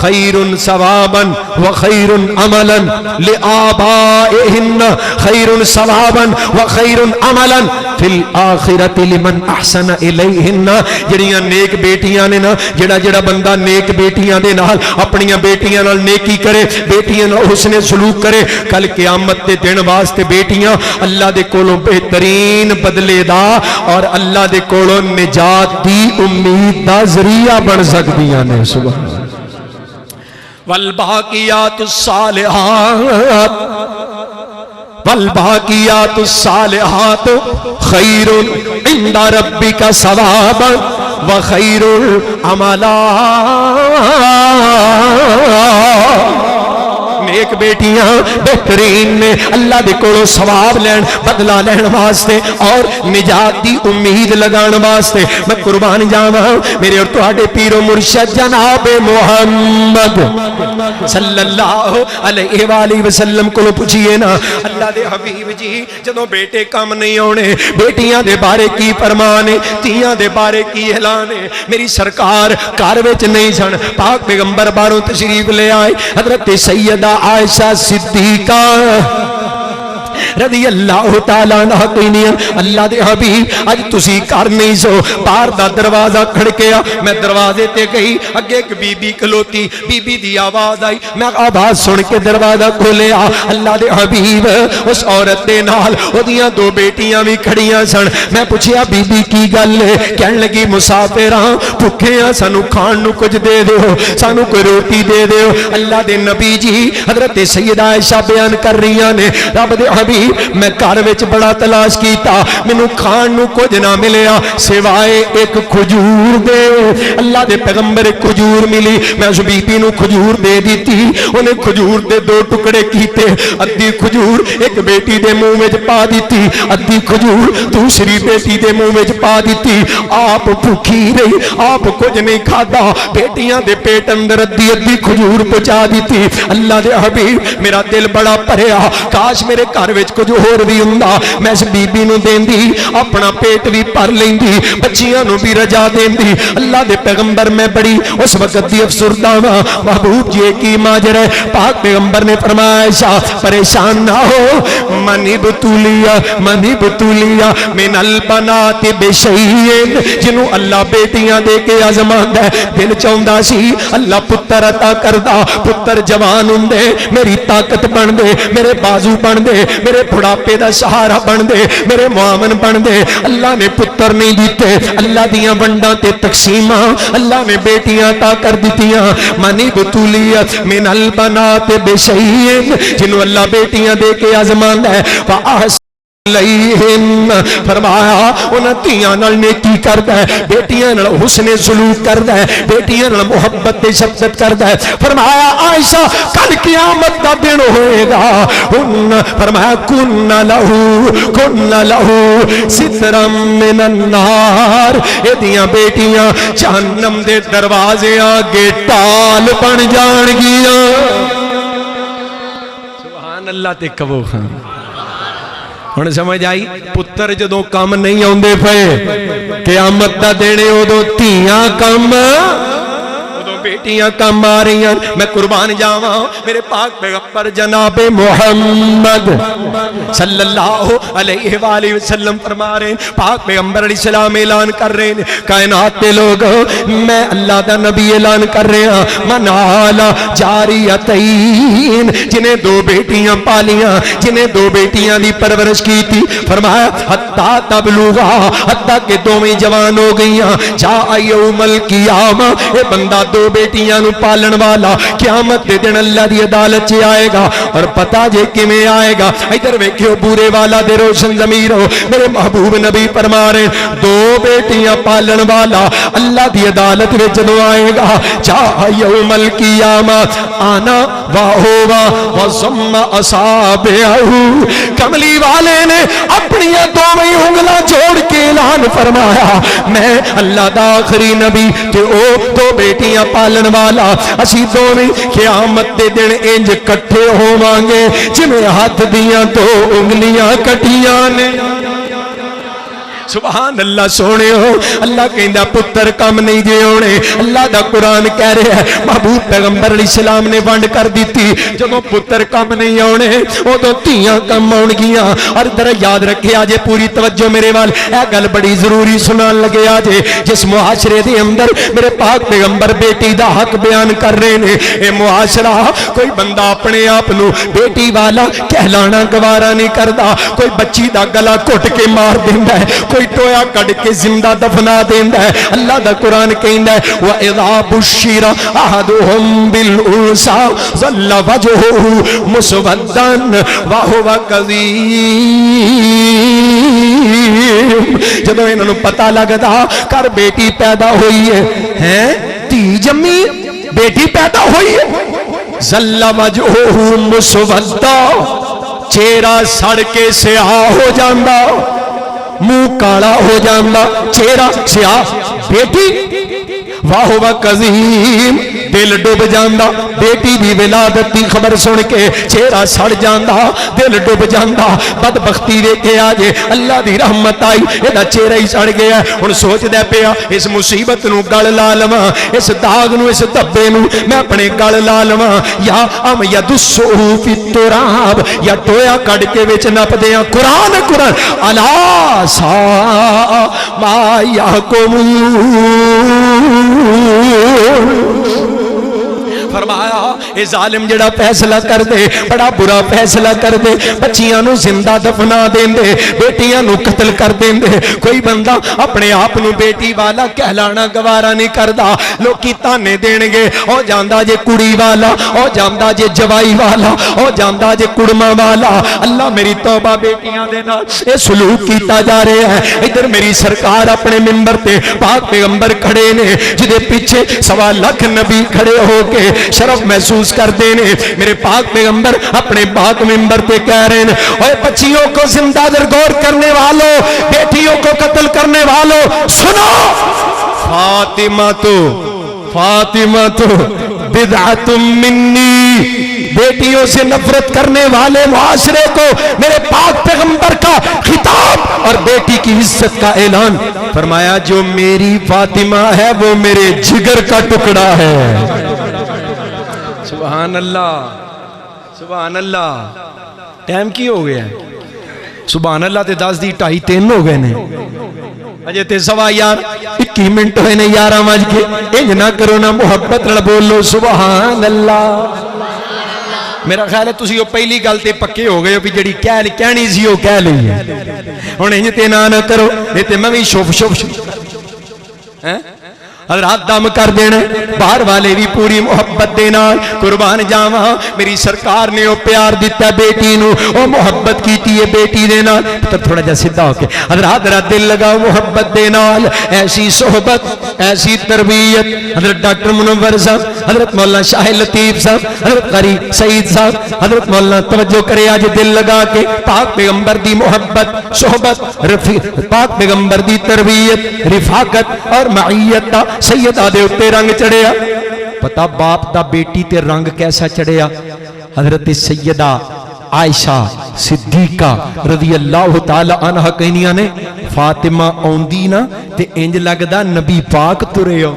خیر ثوابا وخیر عملا لآبائہن، خیر ثوابا وخیر عملا فی الآخرت لمن احسن الیہن، جڑیاں نیک بیٹیاں نے نا، جڑا بندہ نیک بیٹیاں دے نال اپنیاں بیٹیاں نال نیکی کرے، بیٹیاں نال حسن سلوک کرے، کل قیامت دے دن واسطے بیٹیاں اللہ دے کولوں بہترین بدلے دا اور اللہ دے کولوں نجات دی امید دا ذریعہ بن سکدیاں نے۔ سبحان اللہ۔ والباقیات الصالحات، والباقیات الصالحات خیر عند ربک ثوابا وخیر عملا، نیک بیٹیاں بہترین نے اللہ دے کولوں ثواب لین بدلہ لین واسطے اور نجات دی امید لگان واسطے۔ میں قربان جاواں میرے اور تہاڈے پیر و مرشد جناب محمد صلی اللہ علیہ وآلہ وسلم کو پوچھئے نا اللہ دے حبیب جی جدوں بیٹے کم نہیں ہونے بیٹیاں دے بارے کی فرمان ہے، تیاں دے بارے کی اعلان ہے؟ میری سرکار گھر وچ نہیں سن، پاک پیغمبر باہروں تشریف لے آئے، حضرت سیدہ عائشہ صدیقہ رضی اللہ تعالیٰ عنہ کہنیاں اللہ دے حبیب اج تسی کر نہیں سو، باہر دا دروازہ کھڑکیا، میں دروازے تے گئی، اگے ایک بی بی کھلوتی، بی بی دی آواز آئی، میں آواز سن کے دروازہ کھولیا، اللہ دے حبیب اس عورت دے نال اودیاں دو بیٹیاں بھی کھڑیاں سن۔ میں پوچھیا بی بی کی گل ہے؟ کہن لگی مسافراں بھکھے ہاں، سانو کھان نو کچھ دے دیو، سانو کوئی روٹی دے دیو۔ اللہ دے نبی جی حضرت سیدہ عائشہ بیان کر رہی نے رب دے حبیب میں گھر وچ بڑا تلاش کیتا، مینوں کھان نو کچھ نہ ملیا سوائے ایک کھجور دے۔ اللہ دے پیغمبر ایک کھجور ملی، میں اس بی بی نو کھجور دے دیتی، انہیں کھجور دے دو ٹکڑے کیتے، ادھی کھجور ایک بیٹی دے منہ وچ پا دیتی، ادھی کھجور دوسری بیٹی دے منہ وچ پا دیتی۔ آپ بھوکی رہی، آپ کچھ نہیں کھادا، بیٹیاں دے پیٹ اندر ادھی ادھی کھجور پہنچا دیتی۔ اللہ دے حبیب میرا دل بڑا بھریا، کاش میرے گھر وچ کچھ ہور بھی ہوندا، میں اس بی بی نو دیندی، اپنا پیٹ بھی بھر لیندی، بچیاں نو بھی رجا دیندی۔ اللہ دے پیغمبر میں بڑی اس وقت دی افسردہ ہاں، محبوب جی کی ماجر ہے، پاک پیغمبر نے فرمایا عائشہ پریشان نہ ہو، من ابتلیا من البنات بشیء، جنوں اللہ بیٹیاں دے کے آزماندا ہے، دل چاہندا سی اللہ پتر عطا کردا، پتر جوان ہوندے میری طاقت بن دے، میرے بازو بن دے، میرے بڑھاپے دا سہارا بن دے، میرے معاون بن دے۔ اللہ نے پتر نہیں دیتے، اللہ دیاں ونڈاں تے تقسیماں اللہ نے بیٹیاں عطا کر دتیاں۔ منی بطولیت من البنات بشیء، جنوں اللہ بیٹیاں دے کے آزماندا ہے، فاحسن علیہم، فرمایا انہاں تیاں نال نیکی کردا ہے، بیٹیاں نال حسن سلوک کردا ہے، بیٹیاں نال محبت تے شفقت کردا ہے۔ فرمایا عائشہ کل قیامت دا دن ہوئے گا، فرمایا کن لہو سترم من النار، ایدیاں بیٹیاں جہنم دے دروازے آگے ٹال بن جان گیاں۔ سبحان اللہ تے کبو خان ہن سمجھ آئی؟ پتر جدوں کم نہیں آندے پئے قیامت دا دینے ادوں تیاں کم، ادوں بیٹیاں کم آ رہی ہیں میں قربان جاواں میرے پاک پیغمبر جناب محمد صلی اللہ علیہ وآلہ وسلم فرما رہے ہیں پاک پیغمبر علیہ السلام اعلان کر رہے ہیں کائنات کے لوگ میں اللہ دا نبی اعلان کر رہے ہیں من آلا جاریتین جنہیں دو بیٹیاں پالیاں جنہیں دو بیٹیاں دی پرورش کی تھی فرمایا حتی تبلوغا حتی کہ دوویں جوان ہو گئیاں جا یوم القیامہ اے بندہ دو بیٹیاں نو پالن والا قیامت دے دن اللہ دی عدالت چ آئے گا اور پتہ جے کیویں آئے گا ادھر ویکھو بورے والا دے روشن ضمیرو میرے محبوب نبی فرما رہے دو بیٹیاں پالن والا اللہ دی عدالت وچ جدوں آئے گا جا یوم القیامہ آنا واہوا وضم اصابعہ کملی والے نے اپنی دوویں انگلاں جوڑ کے اعلان فرمایا میں اللہ دا آخری نبی تے او دو بیٹیاں پالن والا اسی دوویں قیامت دے دن انج کٹھے ہوواں گے جویں ہاتھ دیاں دو انگلیاں کٹیاں نے سبحان اللہ سونے ہو اللہ کہندا پتر کم نہیں جے ہونے اللہ دا قرآن کہہ رہا ہے محبوب پیغمبر علیہ السلام نے ونڈ کر دیتی جدوں پتر کم نہیں ہونے ادوں دھیاں کم آن گیاں اور ذرا یاد رکھے آجے پوری توجہ میرے وال اے گل بڑی ضروری سنان لگے آجے جس معاشرے دے اندر میرے پاک پیغمبر بیٹی دا حق بیان کر رہے نے اے معاشرہ کوئی بندہ اپنے آپ نو بیٹی والا کہلانا گوارا نہیں کردا کوئی بچی دا گلا گھٹ کے مار دیندا ہے کوئی ٹویا کٹ کے زندہ دفنا دیندا ہے اللہ دا قرآن کہندا ہے وَإِذَا بُشِّرَ أَحَدُهُمْ بِالْأُنثَىٰ ظَلَّ وَجْهُهُ مُسْوَدًّا وَهُوَ كَظِيمٌ جدوں انہاں نوں پتہ لگدا کر بیٹی پیدا ہوئی ہے دھی جمی بیٹی پیدا ہوئی ہے ظَلَّ وَجْهُهُ مُسْوَدًّا چہرہ سڑ کے سیاہ ہو جاندا منہ کالا ہو جاندا چہرہ سیاہ بیٹی واہوا کظیم دل ڈوب جاندا بیٹی دی ولادت دی خبر سن کے چہرہ سڑ جاندا دل ڈوب جاندا بدبختی ویکھے آجے اللہ دی رحمت آئی ایدا چہرہ ہی سڑ گیا ہن سوچدا پیا اس مصیبت نو گل لا لواں اس داغ نو اس دبے نو میں اپنے گل لا لواں یا ام یدسو فی التراب یا ٹویا کڈ کے وچ نپ دیاں قرآن الا سا ما یحکمون فرمایا اے ظالم جڑا فیصلہ کر دے بڑا برا فیصلہ کر دے بچیاں نو زندہ دفنا دین دے بیٹیاں نو قتل کر دین دے کوئی بندہ اپنے آپ نو بیٹی والا کہلانا گوارا نہیں کردا لوکی تانے دین گے او جاندا جے کڑی والا او جاندا جے جوائی والا او جاندا جے کڑما والا اللہ میری توبہ بیٹیاں دے نال اے سلوک کیتا جا رہا ہے ادھر میری سرکار اپنے منبر تے پاک پیغمبر کھڑے نے جدے پیچھے 1.25 لاکھ نبی کھڑے ہو کے شرف محسوس کر دینے میرے پاک پیغمبر اپنے پاک منبر پہ کہہ رہے ہیں اوے بچیوں کو زندہ درگور کرنے والوں بیٹیوں کو قتل کرنے والوں سنو فاطمہ تو بدعت منی بیٹیوں سے نفرت کرنے والے معاشرے کو میرے پاک پیغمبر کا خطاب اور بیٹی کی عزت کا اعلان فرمایا جو میری فاطمہ ہے وہ میرے جگر کا ٹکڑا ہے سبحان اللہ سبحان اللہ ٹائم کی ہو گیا ہے سبحان اللہ تے 10 دی 2:30 3 ہو گئے نے اجے تے 21 منٹ ہوئے نے 11 بج کے انج نہ کرو نا محبت نال بولو سبحان اللہ میرا خیال ہے تسی او پہلی گل تے پکے ہو گئے ہو بھی جڑی کہنی سی او کہہ لئی ہے ہن انج تے نہ کرو اے تے میں وی شوف ہیں حضرات دم کر دینا باہر والے بھی پوری محبت دینا قربان جاواں میری سرکار نے او پیار دیتا بیٹی نو او محبت کیتی ہے بیٹی دینا تو تھوڑا جا سیدھا ہو کے حضرات ذرا دل لگاؤ محبت دینا ایسی صحبت ایسی تربیت حضرت ڈاکٹر منور صاحب حضرت مولانا شاہ لطیف صاحب حضرت قاری سعید صاحب حضرت مولانا توجہ کرے آج دل لگا کے پاک پیغمبر دی محبت صحبت پاک پیغمبر دی تربیت رفاقت اور معیت دا سیدہ دے اتے رنگ چڑھیا پتا باپ دا بیٹی تے رنگ کیسا چڑھیا حضرت سیدہ عائشہ صدیقہ رضی اللہ تعالی عنہ کہنیاں نے فاطمہ اوندی نا تے انج لگدا نبی پاک ترے ہو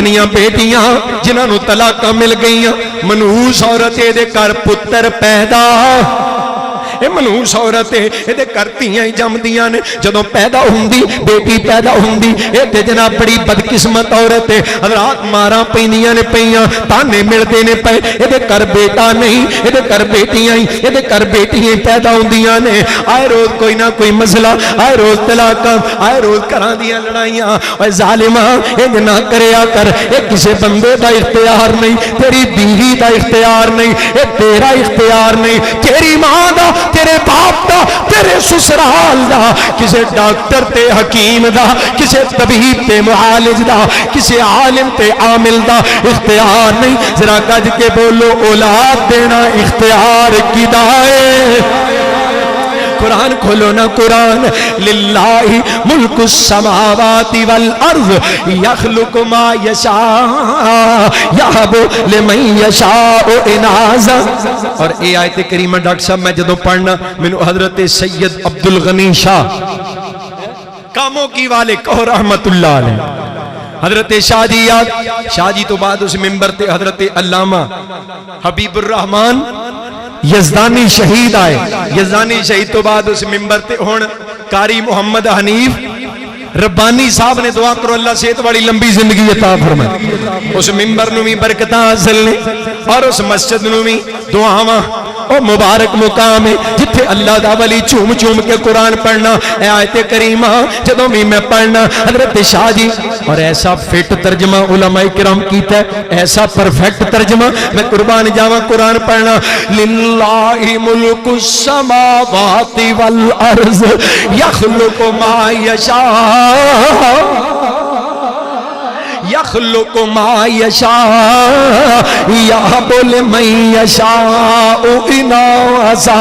کتنیاں بیٹیاں جنہاں نو طلاقاں مل گئیاں منحوس عورت دے گھر پتر پیدا اے منحوس عورت ہے یہ کرتیاں ہی جمدیاں نے جدوں پیدا ہوندی بیٹی پیدا ہوندی اے تے جناب بڑی بدقسمت عورت ہے حضرات ماراں پیندیاں نے پیاں تانے ملدے نے پے یہ کر بیٹا نہیں یہ کر بیٹیاں ہی یہ کر بیٹیاں پیدا ہوندیاں نے آئے روز کوئی نہ کوئی مسئلہ آئے روز طلاقاں آئے روز گھراں دیاں لڑائیاں اے ظالماں انج نہ کریا کر اے کسے بندے دا اختیار نہیں تیری بیوی دا اختیار نہیں اے تیرا اختیار نہیں تیری ماں دا تیرے باپ دا تیرے سسرال دا کسے ڈاکٹر تے حکیم دا کسے طبیب تے معالج دا کسے عالم تے عامل دا اختیار نہیں ذرا گج کے بولو اولاد دینا اختیار کدا ہے قرآن کھولو نا قرآن للہ ملک السماوات والارض یخلق ما یشاء یہب لمن یشاء اناثا اور اے آیت کریمہ ڈاکٹر صاحب میں جدوں پڑھنا میں حضرت سید عبدالغنی شاہ کاموں کی والے کہو رحمت اللہ علیہ حضرت شاہ جی یاد شاہ جی تو بعد اس ممبر تے حضرت علامہ حبیب الرحمن یزدانی شہید آئے یزدانی شہید تو بعد اس ممبر تے ہون قاری محمد حنیف ربانی صاحب نے دعا کرو اللہ صحت والی لمبی زندگی عطا فرمائے اس ممبر نو بھی برکتاں حاصل نے اور اس مسجد نو بھی دعاواں او مبارک مقام ہے جتھے اللہ دا ولی چوم چوم کے قرآن پڑھنا اے آیت کریمہ جدوں بھی میں پڑھنا حضرت شاہ جی اور ایسا فٹ ترجمہ علماء کرام کیتا ہے ایسا پرفیکٹ ترجمہ میں قربان جاواں قرآن پڑھنا للہ ملک السماوات والارض یخلق ما یشاء یخلق ما یشاء یہب لمن یشاء اناثا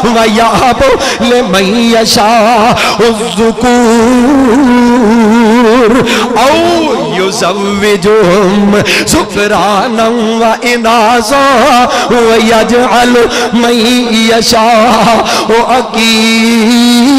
ویہب لمن یشاء الذکور او یزوجہم ذکرانا واناثا ویجعل من یشاء عقیما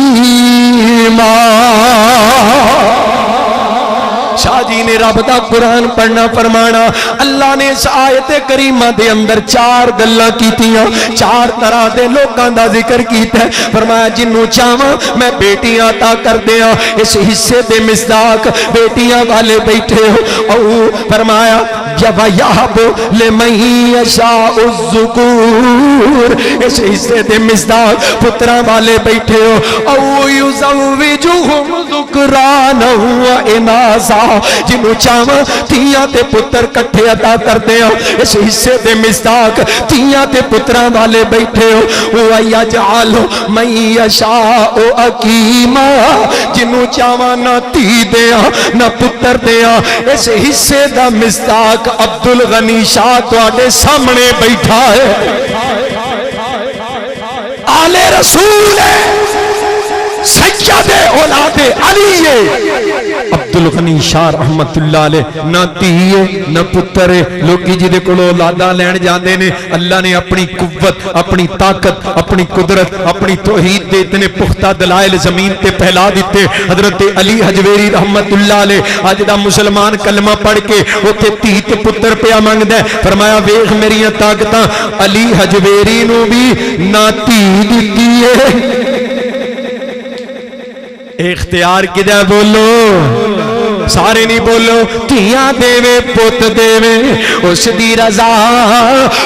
شاہ جی نے رب دا قرآن پڑھنا فرمانا اللہ نے اس آیت کریمہ دے اندر چار گلاں کیتیاں چار طرح دے لوکاں دا ذکر کیتا ہے فرمایا جنوں چاواں میں بیٹیاں عطا کر دیاں اس حصے دے مصداق بیٹیاں والے بیٹھے ہو او فرمایا جب یہب لمن یشاء الذکور اس حصے دے مصداق پتراں والے بیٹھے ہو او یزوجہم ذکرانا واناثا جنوں چاواں تیاں تے پتر کٹھے عطا کر دیاں اس حصے دے مصداق تیاں تے پتراں والے بیٹھے ہو ویجعل من یشاء عقیما جنوں چاواں نہ تی دیاں نہ پتر دیاں اس حصے دا مصداق عبدالغنی شاہ تواڈے سامنے بیٹھا ہے آل رسول سید اولاد علی عبدالغنی شاہ رحمت اللہ علیہ نہ تیئے نہ پترے لوگی جی دے کلو اولادہ لین جاندے نے اللہ نے اپنی قوت اپنی طاقت اپنی قدرت اپنی توحید دے اتنے پختہ دلائل زمین تے پھیلا دیتے حضرت علی حجویری رحمت اللہ علیہ آج دا مسلمان کلمہ پڑھ کے اوتے تیت پتر پیا مانگ دے فرمایا ویخ میریاں طاقتاں علی حجویری نو بھی نہ تی دیئے اختیار کدھا بولو سارے نہیں بولو تیاں دے وے پوت دے وے اس دی رضا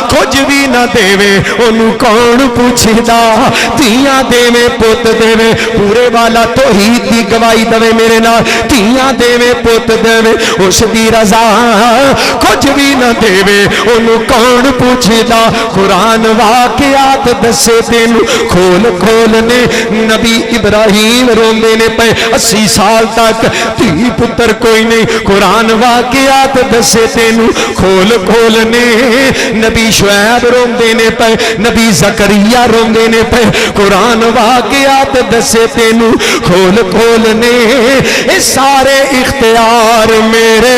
کچھ بھی نہ دے وے انہوں کون پوچھے دا تیاں دے وے پوت دے وے پورے والا توحید دی گواہی دے میرے نال تیاں دے وے پوت دے وے اس دی رضا کچھ بھی نہ دے وے انہوں کون پوچھے دا قرآن واقعات دسے تینو کھول کھول نے نبی ابراہیم روندے نے پہ 80 سال تک تی پتر کوئی نہیں قرآن واقعات دسے تینو کھول کھول نے نبی شعیب روندے نے پہ نبی زکریا روندے نے پہ قرآن واقعات دسے تینو کھول کھول نے اے سارے اختیار میرے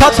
7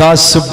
10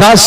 10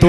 2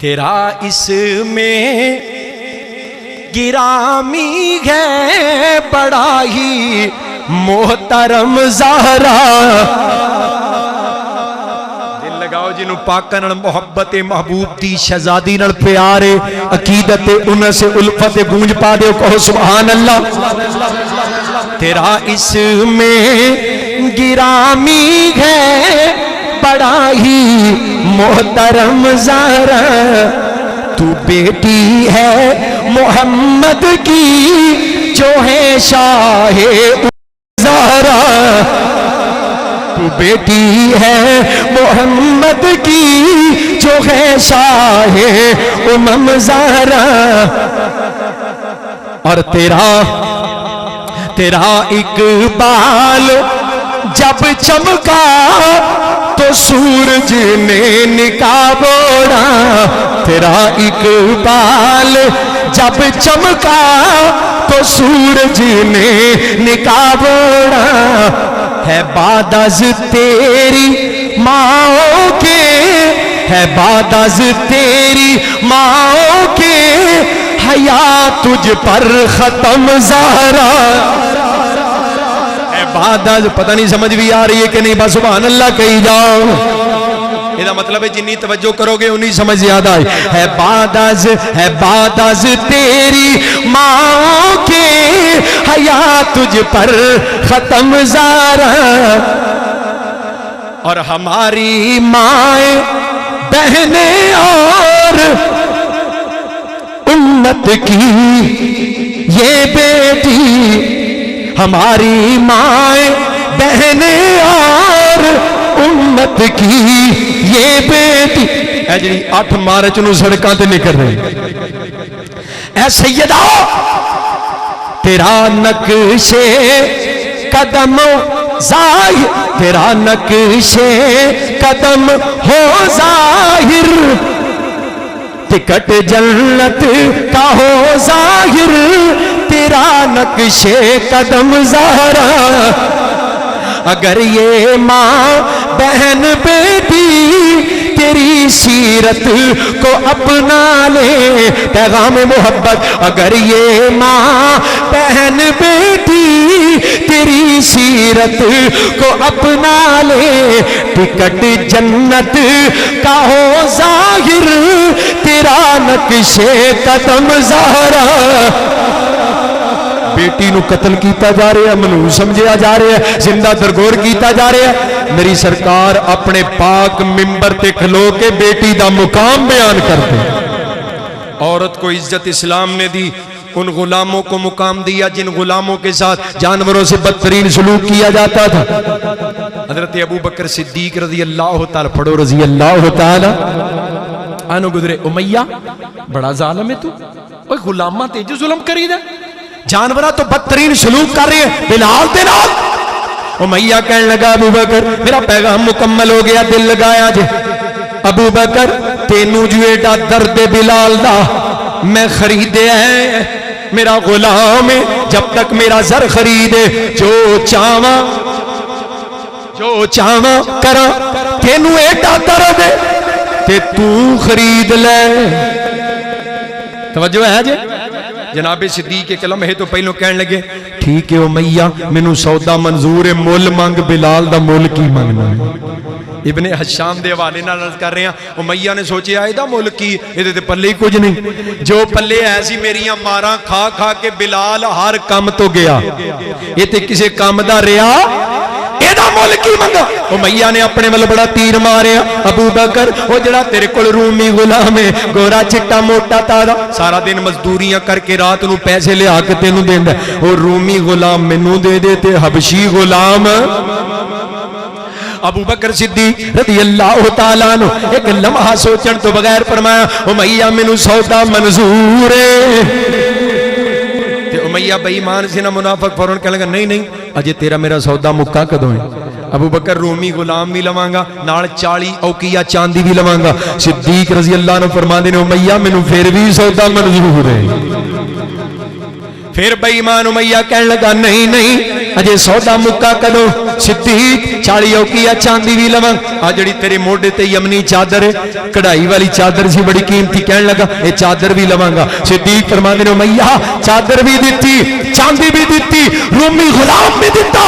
تیرا اس میں گرامی ہے بڑا ہی محترم زہرا. دل لگاؤ جنوں پاکاں نال محبت محبوب دی شہزادی نال پیار عقیدت انہاں سے الفت گونج پا دیو. کہو سبحان اللہ. تیرا اس میں گرامی ہے بڑا ہی محترم زہرا. تو بیٹی ہے محمد کی جو ہے شاہ زہرا. تو بیٹی ہے محمد کی جو ہے شاہ امم زہرا. اور تیرا اقبال جب چمکا تو سورج نے نقاب اوڑھا. تیرا اقبال جب چمکا تو سورج نے نقاب اوڑھا. ہے بعد از تیری ماؤں کے ہے بعد از تیری ماؤں کے حیا تجھ پر ختم زہرا. بعد از پتہ نہیں سمجھ بھی آ رہی ہے کہ نہیں. بس سبحان اللہ کہی جاؤ. یہ مطلب ہے جنی توجہ کرو گے انہی سمجھ زیادہ آئی. ہے بعد از تیری ماں کے حیا تجھ پر ختم زہرا. اور ہماری مائیں بہنیں اور امت کی یہ بیٹی. ہماری مائیں بہنیں اور امت کی یہ بیٹی. اے جی 8 مارچ نو سڑکاں تے نکل رہے. اے سیدہ تیرا نقش قدم ظاہر تیرا نقش قدم ہو ظاہر. ٹکٹ جنت کا ہو ظاہر تیرا نقش قدم زہرا. اگر یہ ماں بہن بیٹی تیری سیرت کو اپنا لے. پیغام محبت. اگر یہ ماں بہن بیٹی تیری سیرت کو اپنا لے. ٹکٹ جنت کا ہو ظاہر تیرا نقش قدم زہرا. بیٹی نو قتل کیتا جا رہا ہے, منو سمجھیا جا رہا ہے, زندہ درگور کیتا جا رہا ہے. میری سرکار اپنے پاک منبر تے کھلو کے بیٹی دا مقام بیان کرتے. عورت کو عزت اسلام نے دی, ان غلاموں کو مقام دیا جن غلاموں کے ساتھ جانوروں سے بدترین سلوک کیا جاتا تھا. حضرت ابو بکر صدیق رضی اللہ تعالی, پڑھو رضی اللہ تعالی عنہ گزرے. امیہ بڑا ظالم ہے تو, اوہ غلامہ تیجے ظلم کری دے, جانورہ تو بدترین سلوک کر رہے ہیں بلال دے نال. امیہ کہنے لگا ابو بکر میرا پیغام مکمل ہو گیا, دل لگایا جے. ابو بکر تینوں جو ایڈا درد بلال دا میں خریدے ہیں, میرا غلام ہے, جب تک میرا زر خریدے جو چاواں کرا. تینوں ایڈا درد ہے تے تو خرید لے. توجہ ہے جے. جناب صدیق کلم ہے تو پہلوں کہنے لگے ٹھیک ہے امیہ مینوں سودا منظور ہے, مول مانگ بلال دا مول کی مانگنا ہے. ابن حشام دے حوالے نال عرض کر رہے ہیں. امیہ نے سوچیا اے دا مول کی, اے تے پلے کچھ نہیں, جو پلے ایسی میریاں ماراں کھا کھا کے بلال ہر کام تو گیا, اے تے کسے کام دا رہا, اے دا مول کی منگا. امیہ نے اپنے ول بڑا تیر ماریا. ابو بکر او جڑا تیرے کول رومی غلام ہے, گورا چٹا موٹا تازہ, سارا دن مزدوریاں کر کے رات نو پیسے لے آ کے تینوں دیندا, او رومی غلام مینوں دے دے تے حبشی غلام. ابو بکر صدیق رضی اللہ تعالیٰ عنہ ایک لمحہ سوچن تو بغیر فرمایا امیہ مینوں سودا منظور ہے. تے امیہ بے ایمان سے نہ منافق فوراً کہنے لگا نہیں اجے تیرا میرا سودا مکا کدوں ہے. ابو بکر رومی غلام بھی لواں گا, نال 40 اوقیہ چاندی بھی لواں گا. صدیق رضی اللہ عنہ فرماندے نے امیہ مینوں پھر بھی سودا منظور ہے. پھر بے ایمان امیہ کہنے لگا نہیں اجے سودا مکا کدو صدیق 40 اوقیہ چاندی بھی لواں آ جڑی تیرے موڈے تے یمنی چادر ہے کڑھائی والی چادر سی بڑی قیمتی کہنے لگا اے چادر بھی لواں گا صدیق فرماندے نے امیہ چادر بھی دتی چاندی بھی دتی رومی غلام بھی دتا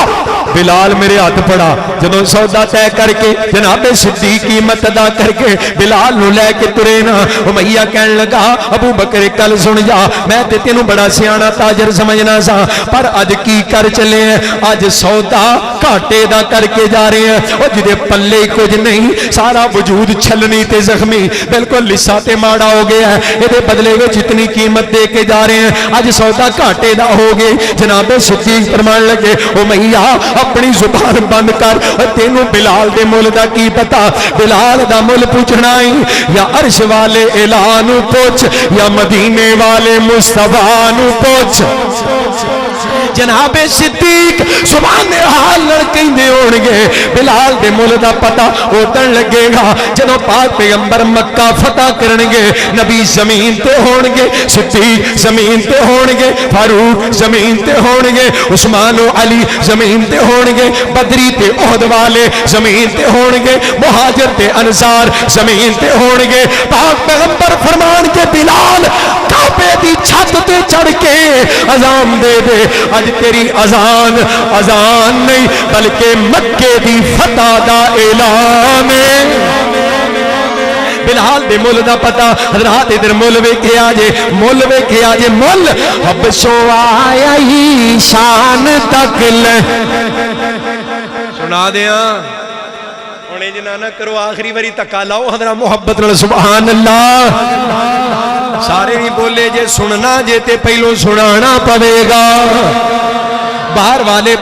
بلال میرے ہاتھ پڑا جدوں سودا طے کر کے جناب صدیق قیمت ادا کر کے بلال نو لے کے ترے نا امیہ کہنے لگا ابو بکر کل سن جا میں تے تینوں بڑا سیاںا تاجر سمجھنا سا پر اج کی کر چلے ہیں اج سودا گھاٹے دا کر کے جا رہے ہیں او جدے پلے کچھ نہیں سارا وجود چھلنی تے زخمی بالکل لسا تے ماڑا ہو گیا ہے اے بدلے وچ جتنی قیمت دے کے جا رہے ہیں اج سودا گھاٹے دا ہو گئے جناب صدیق فرمان لگے امیہ اپنی زبان بند کر تینوں بلال دے مول دا کی پتا بلال دا مول پوچھنا ہی یا عرش والے اعلان پوچھ یا مدینے والے مصطفیٰ نو پوچھ جناب صدیق سبحان حال لڑکیں دے ہونگے بلال دے مول دا پتا اوتن لگے گا جنہوں پاک پیغمبر مکہ فتح کرنگے نبی زمین تے ہونگے صدیق زمین تے ہونگے فاروق زمین تے ہونگے عثمان و علی زمین تے ہونگے بدری تے احد والے زمین تے ہونگے مہاجر تے انصار زمین تے ہونگے پاک پیغمبر فرمان کے بلال کعبے دی چھت تے چڑھ کے اذان دے دے اج تیری اذان اذان نہیں بلکہ مکے دی فتح دا اعلان ہے بلال دے مول دا پتا حضرات ادھر مول ویکھے آجے مول ویکھے آجے مول حبشوں آیا ہی شان تک لے سنا دیاں انہیں جنانا کرو آخری وری تکا لاؤ حضرات محبت نال سبحان اللہ سارے نہیں بولے جے سننا جے تے پہلو سنانا پڑے گا باہر والے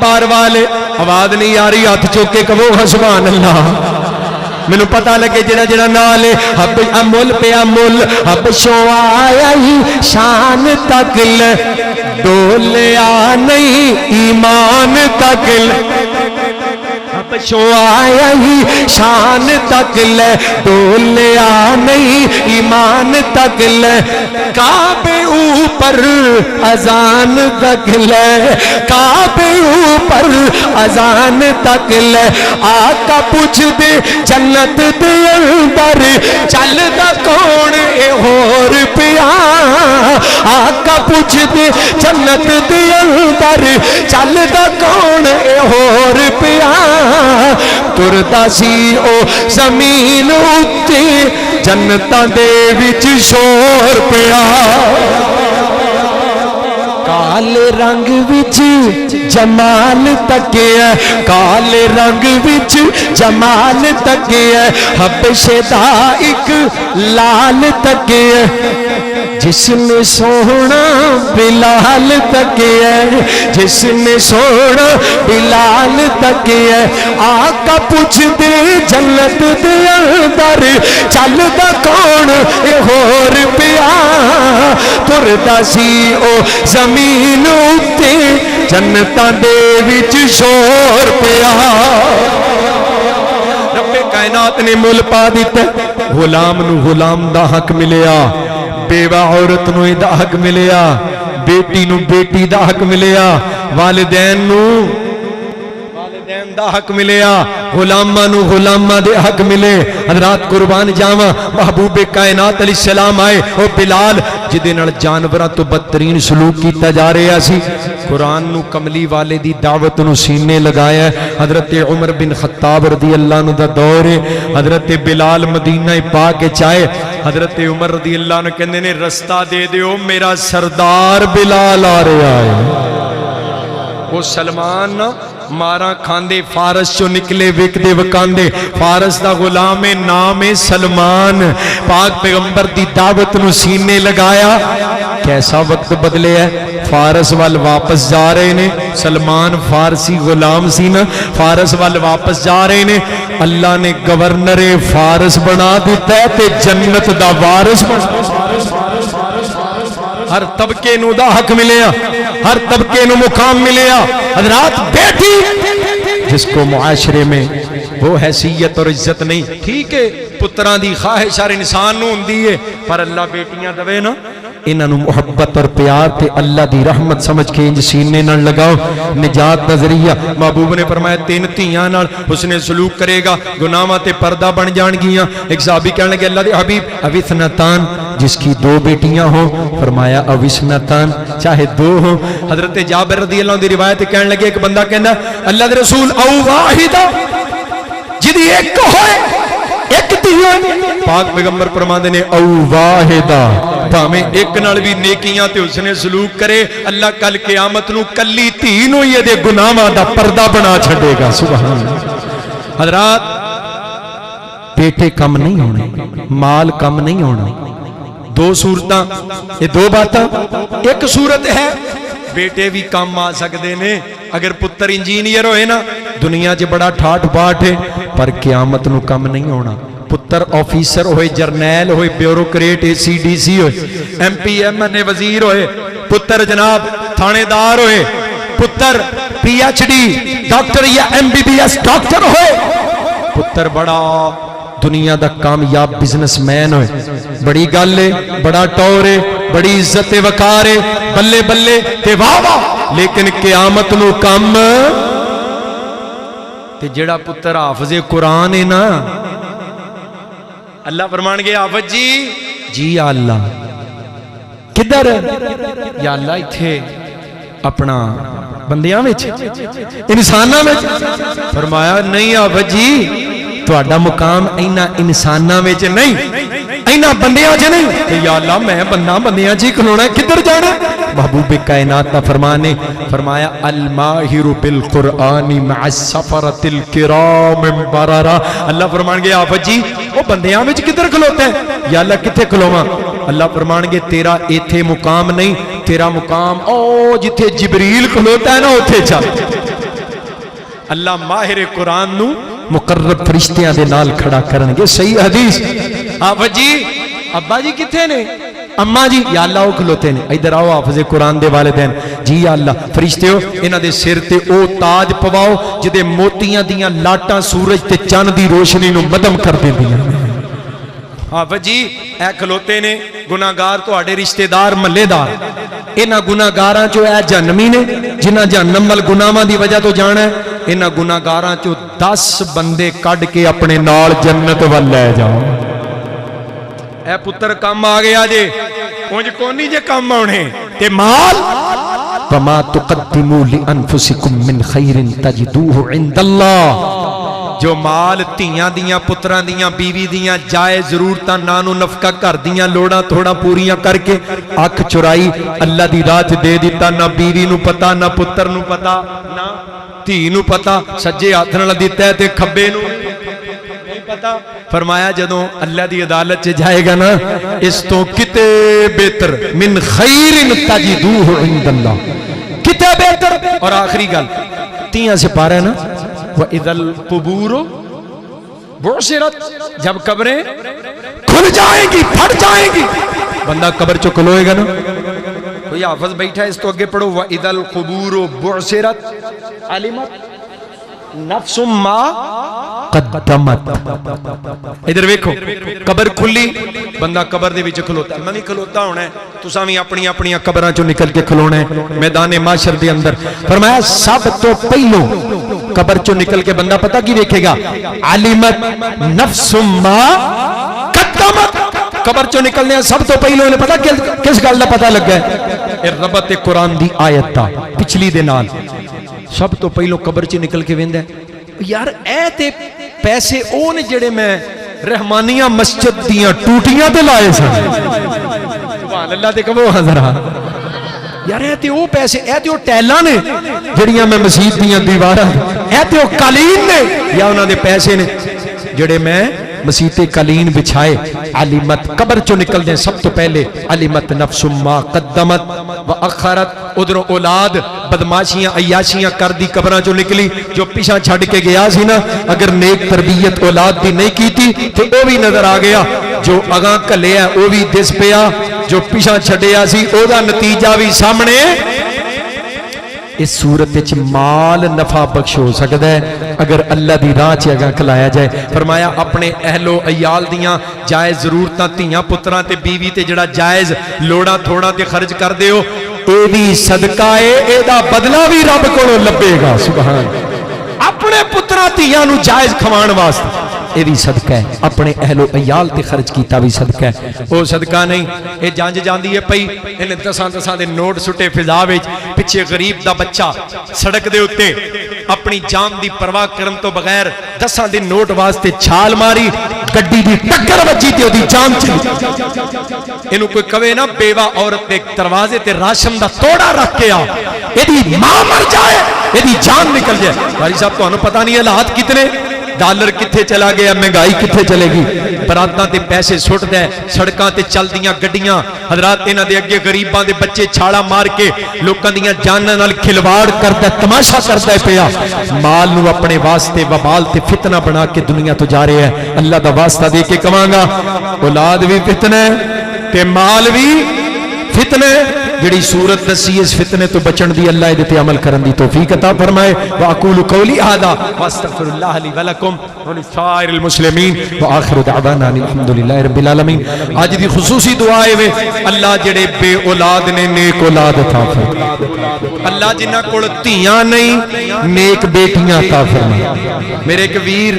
آواز نہیں آ رہی ہاتھ چوکے کہو سبحان اللہ مینوں پتہ لگے جڑا جڑا نال حب امول پہ امول حبشوں آیا ہی شان تک لے ڈولیا نہیں ایمان تک لے حبشوں آیا ہی شان تک لے ڈولیا نہیں ایمان تک لے کعبے اوپر اذان تک لے کعبے اوپر اذان تک لے آقا پوچھ دے جنت دے اندر چل دا کون اے ہور پیا آقا پوچھ دے جنت دے اندر چل دا کون اے ہور پیا تردا سی او زمین اُتے جنتاں دے وچ شور پیا کالے رنگ وچ جمال تکیا کالے رنگ وچ جمال تکیا حبشے دا ایک لال تکیا جس نے سونا بلال تکیا جس نے سونا بلال تکیا آقا پوچھ دے جنت دے اندر چل دا کون اے ہور پیا تردا سی او زمین اُتے جنتاں دے وچ شور پیا رب کائنات نے مول پا دیتا غلام نو غلام دا حق ملیا بیوہ عورت نو دا حق ملیا بیٹی نو بیٹی دا حق ملیا والدین نو والدین دا حق ملیا غلامہ نو غلامہ دے حق ملے حضرات قربان جاواں محبوب کائنات علیہ السلام آئے او بلال جدے نال جانوراں تو بدترین سلوک کیتا جا رہا سی قرآن نو کملی والے دی دعوت نو سینے لگایا ہے حضرت عمر بن خطاب رضی اللہ عنہ دا دور ہے حضرت بلال مدینہ پاک چاہے حضرت عمر رضی اللہ عنہ کہنے نے رستہ دے دیو میرا سردار بلال آ رہا ہے وہ سلمان نا مارا کھاندے فارس چو نکلے وکدے وکاندے فارس دا غلام نام سلمان پاک پیغمبر دی دعوت نو سینے لگایا کیسا وقت بدلے ہے فارس وال واپس جا رہے نے سلمان فارسی غلام سی نا فارس وال واپس جا رہے نے اللہ نے گورنر فارس بنا دیتا ہے تے جنت دا وارث ہر طبقے نو دا حق ملیا ہر طبقے نو مقام ملیا حضرات بیٹی جس کو معاشرے میں وہ حیثیت اور عزت نہیں ٹھیک ہے پتران دی خواہش ہر انسان نو ہوندی ہے پر اللہ بیٹیاں دوے نا انہاں نو محبت اور پیار تے اللہ دی رحمت سمجھ کے انج سینے نال لگاؤ، نجات دا ذریعہ۔ محبوب نے فرمایا 3 دھیاں نال حسن سلوک کرے گا گناہاں تے پردہ بن جان گیاں۔ ایک صحابی کہنے لگے اللہ دے حبیب اوثنتان، جس کی 2 بیٹیاں ہوں، فرمایا اوثنتان چاہے 2 ہوں۔ حضرت جابر رضی اللہ عنہ دی روایت کہنے لگے ایک بندہ کہندا اللہ دے رسول او واحدہ، جدی ایک ہوئے ایک دھی ہوئے، پاک پیغمبر فرماندے نے او واحدہ، بھاویں ایک نال بھی نیکیاں تے حسن سلوک کرے، اللہ کل قیامت نو کلی دھی نو ہی دے گناہاں دا پردہ بنا چھڈے گا۔ سبحان اللہ۔ حضرات بیٹے کم نہیں ہونے، مال کم نہیں ہونا، 2 صورتاں، یہ 2 باتاں۔ ایک صورت ہے بیٹے بھی کم آ سکتے نے، اگر پتر انجینئر ہوئے نا دنیا چ بڑا ٹھاٹ باٹ ہے، پر قیامت نو کم نہیں ہونا۔ پتر آفیسر ہوئے، جرنیل ہوئے، بیوروکریٹ ACDC ہوئے، MP MN وزیر ہوئے، پتر جناب تھانے دار ہوئے، پتر PhD ڈاکٹر یا MBBS ڈاکٹر ہوئے، پتر بڑا دنیا دا کامیاب بزنس مین ہوئے، بڑی گل ہے، بڑا ٹور ہے، بڑی عزت وقار ہے، بلے بلے تے واہ واہ، لیکن قیامت نو کم تے جڑا پتر حافظ قرآن ہے نا، اللہ فرمان گے حافظ جی یا اللہ کدھر یا اللہ ایتھے اپنا بندیاں وچ انساناں وچ، فرمایا نہیں حافظ جی تہاڈا مقام اینا انساناں وچ نہیں، اینا بندیاں وچ نہیں، کہ یا اللہ میں بندہ بندیاں جی کھلونا ہے، کدھر جانا؟ محبوب کائنات کا فرمانے فرمایا الماہر بالقرآن مع السفرۃ الکرام بررا، اللہ فرمان گے آفت جی وہ بندیاں وچ کدھر کھلوتا ہے؟ یا اللہ کتھے کھلواں؟ اللہ فرمان گے تیرا ایتھے مقام نہیں، تیرا مقام او جتھے جبریل کھلوتا ہے نا اوتھے چل۔ اللہ ماہر قرآن نو مقرب فرشتیاں دے نال کھڑا کرن گے۔ صحیح حدیث۔ آفت جی ابا جی کتھے نے؟ اماں جی یا اللہ وہ کھلوتے نے، ادھر آؤ حافظ قرآن دے والدین جی یا اللہ فرشتیو انہاں دے سر تے او تاج پواؤ جدے موتیاں دیاں لاٹاں سورج تے چاند دی روشنی نو مدم کر دیندیاں۔ حافظ جی اے کھلوتے نے گناہگار تہاڈے رشتہ دار محلے دار، انہاں گناہگاراں چوں اے جہنمی نے جنہاں جہنم ول گناہاں دی وجہ تو جانا ہے، انہاں گناہگاراں چوں 10 بندے کڈ کے اپنے نال جنت ول لے جاؤ۔ اے پتر کم آ گیا جے اونج کونی جے کم آنے تے مال وما تقدموا لانفسکم من خیر تجدوه عند اللہ، جو مال تیاں دیاں پتراں دیاں بیوی دیاں جائے ضرورتاں نانو نفقہ کر دیاں لوڑاں تھوڑا پوریاں کر کے اکھ چرائی اللہ دی راہ دے دیتا، نہ بیوی نو پتا نہ پتر نو پتا نہ دھی نو پتا، سجے ہاتھ نال دتا ہے تے کھبے نو پتا۔ فرمایا جدوں اللہ دی عدالت چ جائے گا نا اس تو کتے بہتر من خیر تجدوه عند اللہ، کتے بہتر۔ اور آخری گل 3 سپارہ ہے نا وَإِذَا الْقُبُورُ بُعْثِرَتْ، جب قبریں کھل جائیں گی پھٹ جائیں گی، بندہ قبر چو کھلوئے گا نا، کوئی حافظ بیٹھا ہے اس تو اگے پڑھو وَإِذَا الْقُبُورُ بُعْثِرَتْ عَلِمَتْ نفس ما قدمت۔ ادھر ویکھو قبر کھلی بندہ قبر دے وچ کھلوتا ہے، میں بھی کھلوتا ہونا ہے، تساں بھی اپنی اپنی قبراں چوں نکل کے کھلونا ہے میدان معاشر دے اندر۔ فرمایا سب تو پہلو قبر چوں نکل کے بندہ پتہ کی دیکھے گا علمت نفس ما قدمت، قبر چوں نکلنے سب تو پہلو انہیں پتہ کس گل دا پتہ لگا ہے؟ ربط قرآن دی آیت دا پچھلی دے نال سب تو پہلو قبر چ نکل کے ویندا ہے یار اے تے پیسے او نے جڑے میں رحمانیہ مسجد دیاں ٹوٹیاں تے لائے سن، سبحان اللہ تے کہو حضرات یار اے تے او پیسے، اے تے او ٹیلاں نے جڑیاں میں مسجد دیاں دیواراں، اے تے او قالین نے یا انہاں دے پیسے نے جڑے میں مسیح قالین بچھائے۔ علمت قبر چو نکل دیں سب تو پہلے علمت نفس ما قدمت و اخرت، ادھروں اولاد بدماشیاں عیاشیاں کر دی قبراں چو نکلی، جو پیچھا چھڑ کے گیا سی نا اگر نیک تربیت اولاد دی نہیں کیتی تو وہ بھی نظر آ گیا، جو اگاں کلیا وہ بھی دس پیا، جو پیچھا چھڑیا سی او دا نتیجہ بھی سامنے۔ اس صورت وچ مال نفع بخش ہو سکتا ہے اگر اللہ دی راہ چ اگاں کلایا جائے. فرمایا اپنے اہل و عیال دیاں جائز ضرورتاں دھیاں پتراں تے بیوی تے جڑا جائز لوڑاں تھوڑا تے خرچ کر دیو اے بھی صدقہ ہے, اے دا بدلہ بھی رب کولوں لبے گا. سبحان اپنے پتراں دھیاں نو جائز کھوان واسطے یہ بھی صدقہ ہے, اپنے اہل و عیال تے خرچ کیتا بھی صدقہ ہے. وہ صدقہ نہیں یہ جانج جاندی ہے پئی انہیں دساں دے نوٹ سٹے فضا وچ, پچھے غریب دا بچہ سڑک دے اتے اپنی جان دی پرواہ کرن تو بغیر دساں دے نوٹ واسطے چھال ماری, گڈی دی ٹکر وجی تے اودی جان چلی. اینو کوئی کہے نا بیوہ عورت دے دروازے تے راشن دا توڑا رکھ کے آ, ایدی ماں مر جائے, ایدی جان نکل جائے. بھائی صاحب تو انہوں پتہ نہیں ہے حالات کتنے, ڈالر کتھے چلا گیا, مہنگائی کتھے چلے گی, براتاں تے پیسے سٹ دے, سڑکاں تے چل دیاں گڈیاں. حضرات انہاں دے اگے غریباں دے بچے چھاڑا مار کے لوکاں دیاں جاناں نال کھلواڑ کردا, تماشا کردا پیا. مال نو اپنے واسطے وبال تے فتنہ بنا کے دنیا تو جا رہے ہیں. اللہ دا واسطہ دے کے کہاں گا اولاد بھی فتنہ ہے تے مال بھی فتنہ ہے. جڑی صورت دسی اس فتنے تو بچن دی اللہ دے تے عمل کرن دی توفیق عطا فرمائے. واقول قولی ھذا واستغفر اللہ لی ولکم ولسائر المسلمین وآخر دعوانا الحمدللہ رب العالمین. آج دی خصوصی دعا ہے اللہ جڑے بے اولاد نے نیک اولاد عطا فرمائے. اللہ جنہاں کول دھیاں نہیں نیک بیٹیاں عطا فرمائے. میرے ایک ویر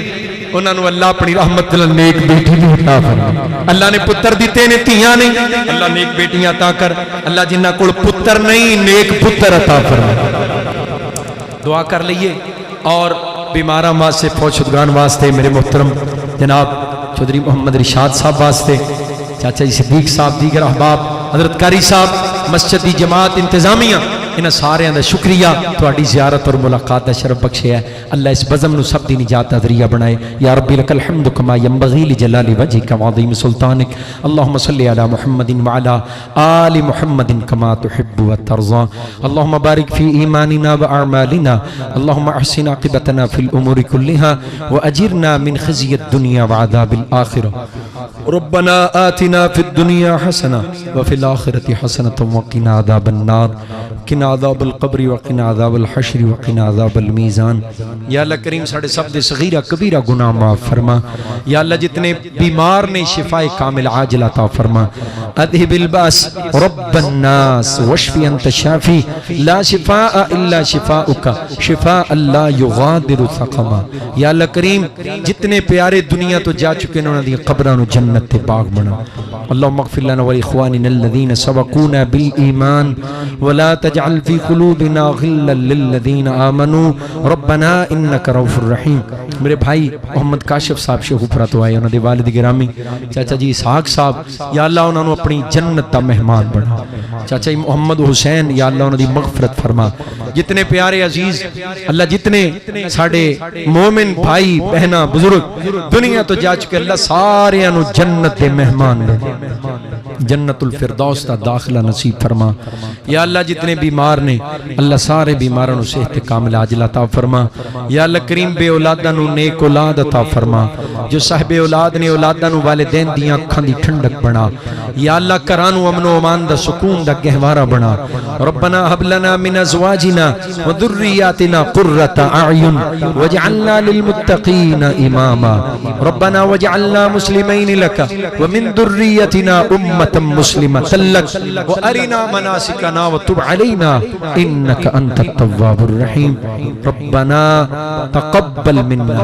انہاں نو اللہ اپنی رحمت نال نیک بیٹی بھی عطا فرمائے. اللہ نے پتر دیتے نے دھیاں نہیں, اللہ نیک بیٹیاں عطا کر. اللہ جنہاں کول پتر نہیں نیک پتر عطا فرمائے. دعا کر لئیے. اور بیماراں واسطے, فوت شدگان واسطے, میرے محترم جناب چودھری محمد رشاد صاحب واسطے, چاچا جی صدیق صاحب, دیگر احباب, حضرت قاری صاحب, مسجد دی جماعت انتظامیہ, انہاں سارے دا شکریہ. تہاڈی زیارت اور ملاقات دا شرف بخشیا ہے. اللہ اس بزم نو سب دی نجات دا ذریعہ بنائے. یا ربی لک الحمد کما ینبغی لجلال وجهک وعظیم سلطانک. اللهم صل علی محمد وعلی آل محمد کما تحب وترضى. اللهم بارک فی ایماننا واعمالنا. اللهم احسن عاقبتنا فی الامور كلها واجرنا من خزي الدنيا وعذاب الاخره. ربنا آتنا فی الدنیا حسنہ وفی الآخرة حسنة وقنا عذاب النار. قنا عذاب القبر وقنا عذاب الحشر وقنا عذاب المیزان. یا اللہ کریم ساڑھے سب دے صغیرہ کبیرہ گناہ معاف فرما. یا اللہ جتنے بیمار نے شفاء کامل عاجل عطا فرما. اذهب الباس رب الناس واشفی انت شافی لا شفاء الا شفاؤک شفاء لا یغادر سقما. یا اللہ کریم جتنے پیارے دنیا تو جا چکے انہوں نے قبران و جنت تے باغ بنا. اللهم اغفر لنا ولاخواننا الذين سبقونا بالایمان ولا تجعل في قلوبنا غلا للذين آمنوا ربنا انك رؤوف رحیم. میرے بھائی محمد کاشف صاحب شیخوپورہ تو آئے, انہوں نے والد گرامی چاچا جی اسحاق صاحب, یا اللہ انہوں نے اپنی جنت دا مہمان بنا. چاچا جی محمد حسین, یا اللہ انہوں نے مغفرت فرما. جتنے پیارے عزیز اللہ جتنے ساڑے مومن بھائی بہنہ بزرگ دنیا تو جا چکے, اللہ سارے انہوں جنت دے مہمان بنا, جنت الفردوس دا داخلہ نصیب فرما. یا اللہ جتنے بیمار نے اللہ سارے بیماروں سے صحت کامل عاجل عطا فرما. یا اللہ کریم بے اولاداں نو نیک اولاد عطا فرما. جو صاحب اولاد نے اولاداں نو والدین دیاں اکھاں دی ٹھنڈک بنا. یا اللہ گھراں نو امن و امان دا سکون دا گہوارہ بنا. ربنا هب لنا من ازواجنا وذرياتنا قرة اعين واجعلنا للمتقين اماما. ربنا واجعلنا مسلمين لك ومن ذريتنا امة مسلمة لك وارنا مناسكنا وتب علينا انك انت التواب الرحيم. ربنا تقبل منا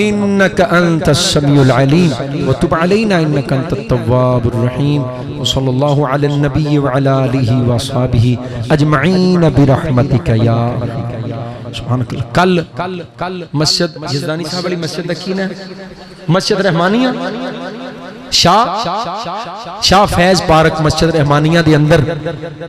انك انت السميع العليم وتب علينا انك انت التواب الرحيم. وصلى الله على النبي وعلى آله واصحابه اجمعين برحمتك يا سبحانك. کل مسجد جزدانی صاحب والی مسجد دا کی نا, مسجد رحمانیہ شاہ فیض پارک مسجد رحمانیہ دے اندر